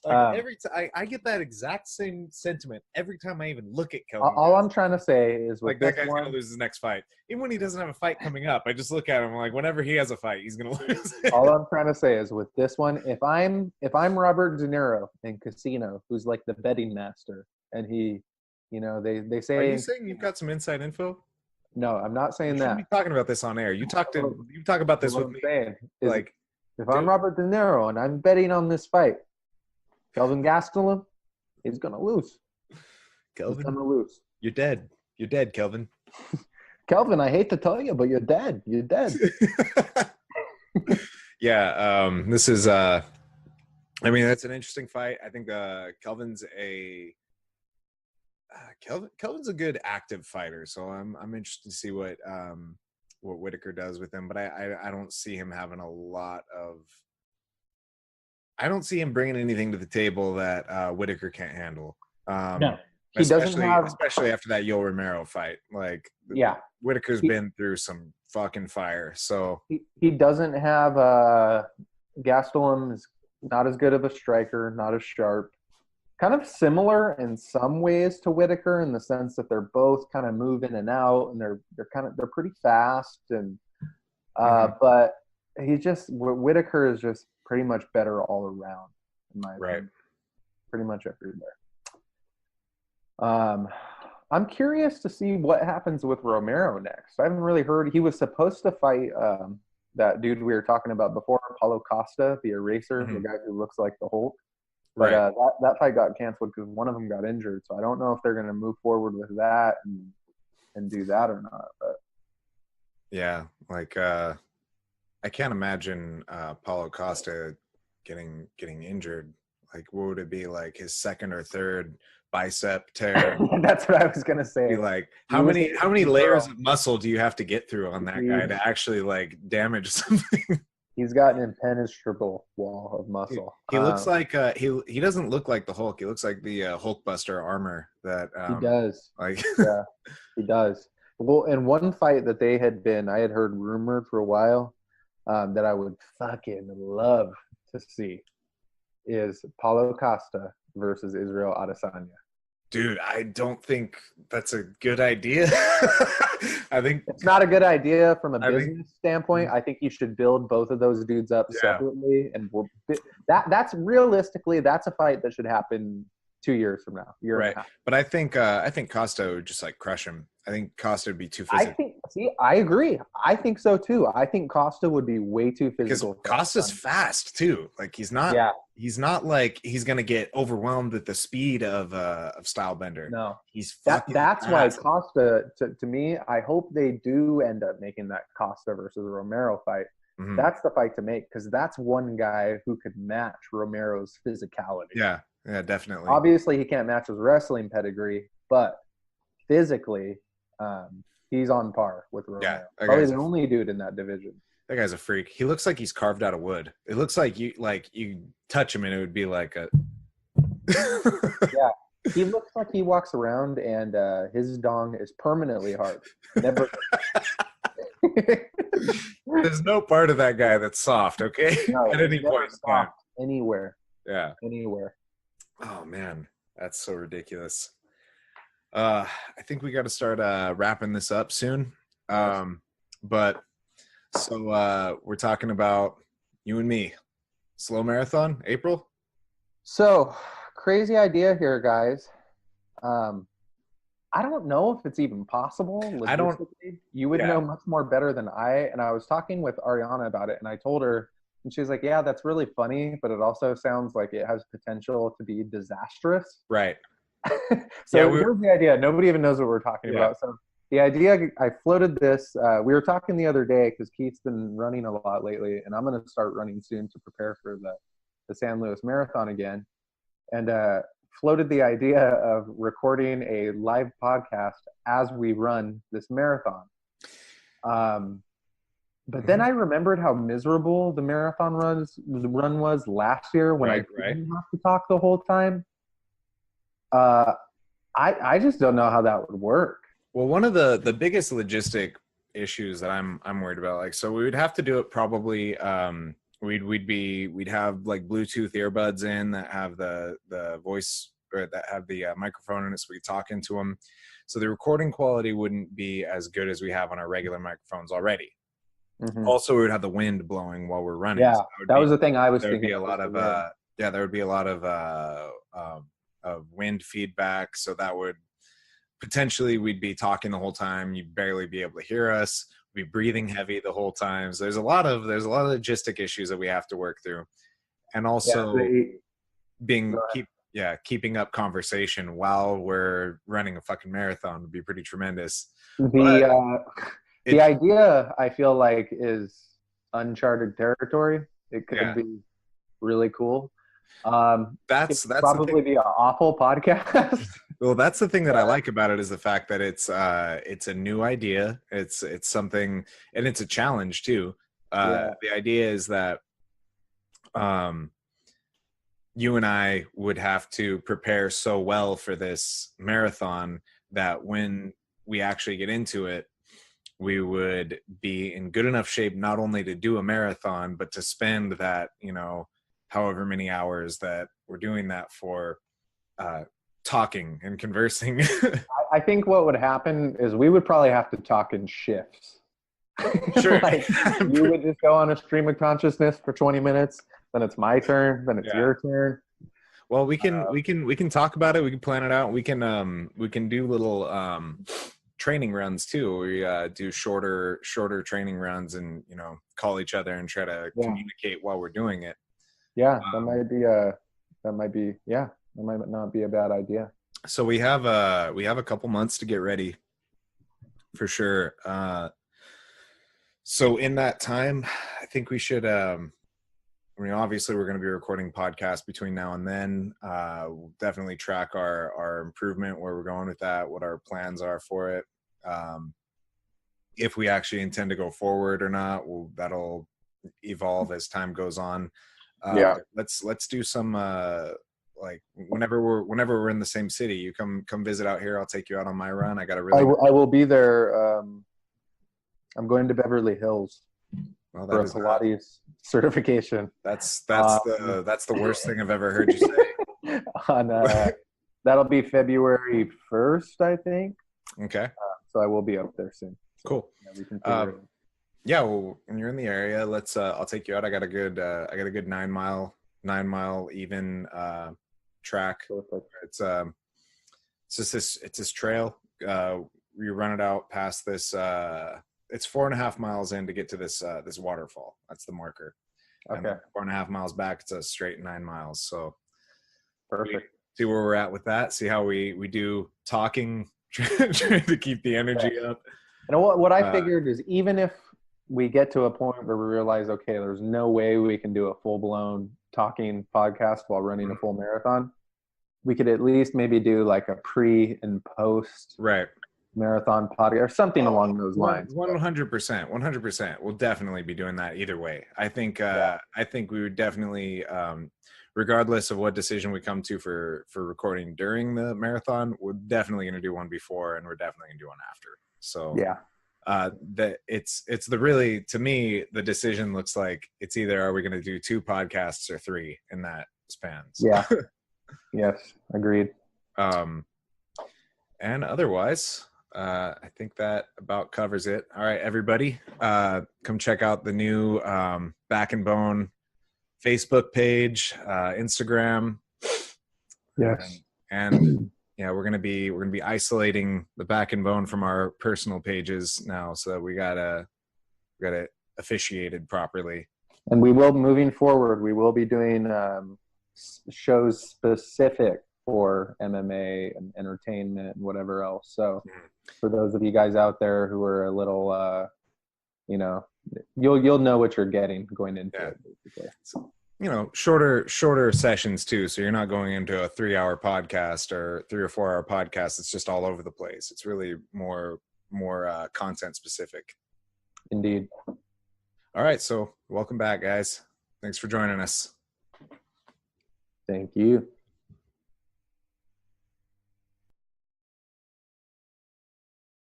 Every time I get that exact same sentiment every time I even look at Kelvin. All I'm trying to say is, with like, that guy's gonna lose his next fight. Even when he doesn't have a fight coming up, I just look at him like, whenever he has a fight, he's gonna lose. All I'm trying to say is, with this one, if I'm Robert De Niro in Casino, who's like the betting master, and he, they say. Are you saying you've got some inside info? No, I'm not saying that. Be talking about this on air. You talk about this with me. Like, if I'm Robert De Niro and I'm betting on this fight, Kelvin Gastelum, he's gonna lose. Kelvin, he's gonna lose. You're dead. You're dead, Kelvin. Kelvin, I hate to tell you, but you're dead. You're dead. Yeah. This is. That's an interesting fight. I think Kelvin's a good active fighter, so I'm interested to see what Whitaker does with him. But I don't see him having a lot of. I don't see him bringing anything to the table that Whitaker can't handle. No, he doesn't have. Especially after that Yoel Romero fight. Like, yeah, Whitaker's been through some fucking fire. So he doesn't have. Gastelum is not as good of a striker, not as sharp. Kind of similar in some ways to Whitaker in the sense that they're both kind of move in and out, and they're pretty fast, and but Whitaker is just pretty much better all around, in my opinion. Pretty much everywhere. I'm curious to see what happens with Romero next. I haven't really heard. He was supposed to fight that dude we were talking about before, Paulo Costa, the eraser, the guy who looks like the Hulk. But that fight got canceled because one of them got injured. So I don't know if they're going to move forward with that and do that or not. But yeah, like I can't imagine Paulo Costa getting injured. Like, what would it be, like his second or third bicep tear? That's what I was gonna say. Like, how many layers of muscle do you have to get through on that guy to actually like damage something? He's got an impenetrable wall of muscle. He looks like he doesn't look like the Hulk. He looks like the Hulkbuster armor that he does. Like, yeah, he does. Well, in one fight that I had heard rumored for a while that I would fucking love to see is Paulo Costa versus Israel Adesanya. Dude, I don't think that's a good idea. I think it's not a good idea from a business standpoint. I think you should build both of those dudes up separately, and that's realistically that's a fight that should happen 2 years from now. Right, but I think Costa would just like crush him. I think Costa would be too physical. I agree. I think so too. I think Costa would be way too physical. Because Costa's fast too. Like, he's not. Yeah. He's not like he's gonna get overwhelmed at the speed of Stylebender. No, he's that's fast. Why Costa. To me, I hope they do end up making that Costa versus Romero fight. Mm-hmm. That's the fight to make, because that's one guy who could match Romero's physicality. Yeah, definitely. Obviously, he can't match his wrestling pedigree, but physically, he's on par with Romero. Yeah, probably the only dude in that division. That guy's a freak. He looks like he's carved out of wood. It looks like you touch him and it would be like Yeah, he looks like he walks around and his dong is permanently hard. Never. There's no part of that guy that's soft, okay? No, At it's any never point in time. soft anywhere. Yeah. Anywhere. Oh man, that's so ridiculous. I think we got to start wrapping this up soon. But so we're talking about you and me, slow marathon, April. So crazy idea here, guys. I don't know if it's even possible. I don't- logistically. You would know much more better than I. And I was talking with Ariana about it, and I told her, and she's like, "Yeah, that's really funny, but it also sounds like it has potential to be disastrous." Right. So Yeah, here's the idea. Nobody even knows what we're talking Yeah. about. So the idea, I floated this. We were talking the other day because Keith's been running a lot lately, and I'm going to start running soon to prepare for the San Luis Marathon again. And floated the idea of recording a live podcast as we run this marathon. But then I remembered how miserable the marathon run was last year when I didn't have to talk the whole time. I just don't know how that would work. Well, one of the biggest logistic issues that I'm worried about, like, so we would have to do it probably. We'd have like Bluetooth earbuds in that have the voice, or that have the microphone in it, so we could talk into them. So the recording quality wouldn't be as good as we have on our regular microphones already. Mhm. Also, we would have the wind blowing while we're running. Yeah, so that was the thing I was there would thinking. be a lot of there would be a lot of wind feedback. So that would potentially, we'd be talking the whole time. You'd barely be able to hear us. We'd be breathing heavy the whole time. So there's a lot of logistic issues that we have to work through, and also keeping up conversation while we're running a fucking marathon would be pretty tremendous. The idea, I feel like, is uncharted territory. It could be really cool. That's probably be an awful podcast. Well, that's the thing that I like about it, is the fact that it's a new idea. It's something, and it's a challenge too. The idea is that you and I would have to prepare so well for this marathon that when we actually get into it, we would be in good enough shape not only to do a marathon, but to spend that, however many hours that we're doing that for, talking and conversing. I think what would happen is we would probably have to talk in shifts. Sure. Like, you would just go on a stream of consciousness for 20 minutes, then it's my turn, then it's your turn. Well, we can talk about it. We can plan it out. We can do little training runs too. We do shorter training runs, and call each other and try to communicate while we're doing it. Yeah, that might not be a bad idea. So we have a couple months to get ready, for sure. So in that time, I think we should. Obviously, we're going to be recording podcasts between now and then. We'll definitely track our improvement, where we're going with that, what our plans are for it. If we actually intend to go forward or not, that'll evolve as time goes on. Let's do some like whenever we're in the same city. You come visit out here. I'll take you out on my run. I will be there. I'm going to Beverly Hills for a Pilates certification. That's the worst thing I've ever heard you say. That'll be February 1st, I think. Okay. So I will be up there soon. Cool. We can figure it out. Yeah, well, when you're in the area, I'll take you out. I got a good 9 mile even track. It's this trail. You run it out past this. It's 4.5 miles in to get to this waterfall. That's the marker. Okay. And 4.5 miles back, it's a straight 9 miles. So perfect. See where we're at with that. See how we do talking, trying to keep the energy up. And what I figured is, even if we get to a point where we realize, okay, there's no way we can do a full-blown talking podcast while running a full marathon, we could at least maybe do like a pre and post marathon podcast or something along those lines. 100%. We'll definitely be doing that either way. I think we would definitely regardless of what decision we come to for recording during the marathon, we're definitely going to do one before, and we're definitely going to do one after. So that it's the really, to me, the decision looks like it's either are we going to do 2 podcasts or 3 in that span. So. Yeah. Yes, agreed. And otherwise, I think that about covers it. All right, everybody, come check out the new Back and Bone Facebook page, Instagram. Yes. And yeah, we're gonna be isolating the Back and Bone from our personal pages now, so that we got it officiated properly. And we will, moving forward, we will be doing shows specific for MMA and entertainment and whatever else. So for those of you guys out there who are a little, you'll know what you're getting going into it, basically. So, shorter sessions too. So you're not going into a 3-hour podcast or 3 or 4 hour podcast. It's just all over the place. It's really more content specific. Indeed. All right. So welcome back, guys. Thanks for joining us. Thank you.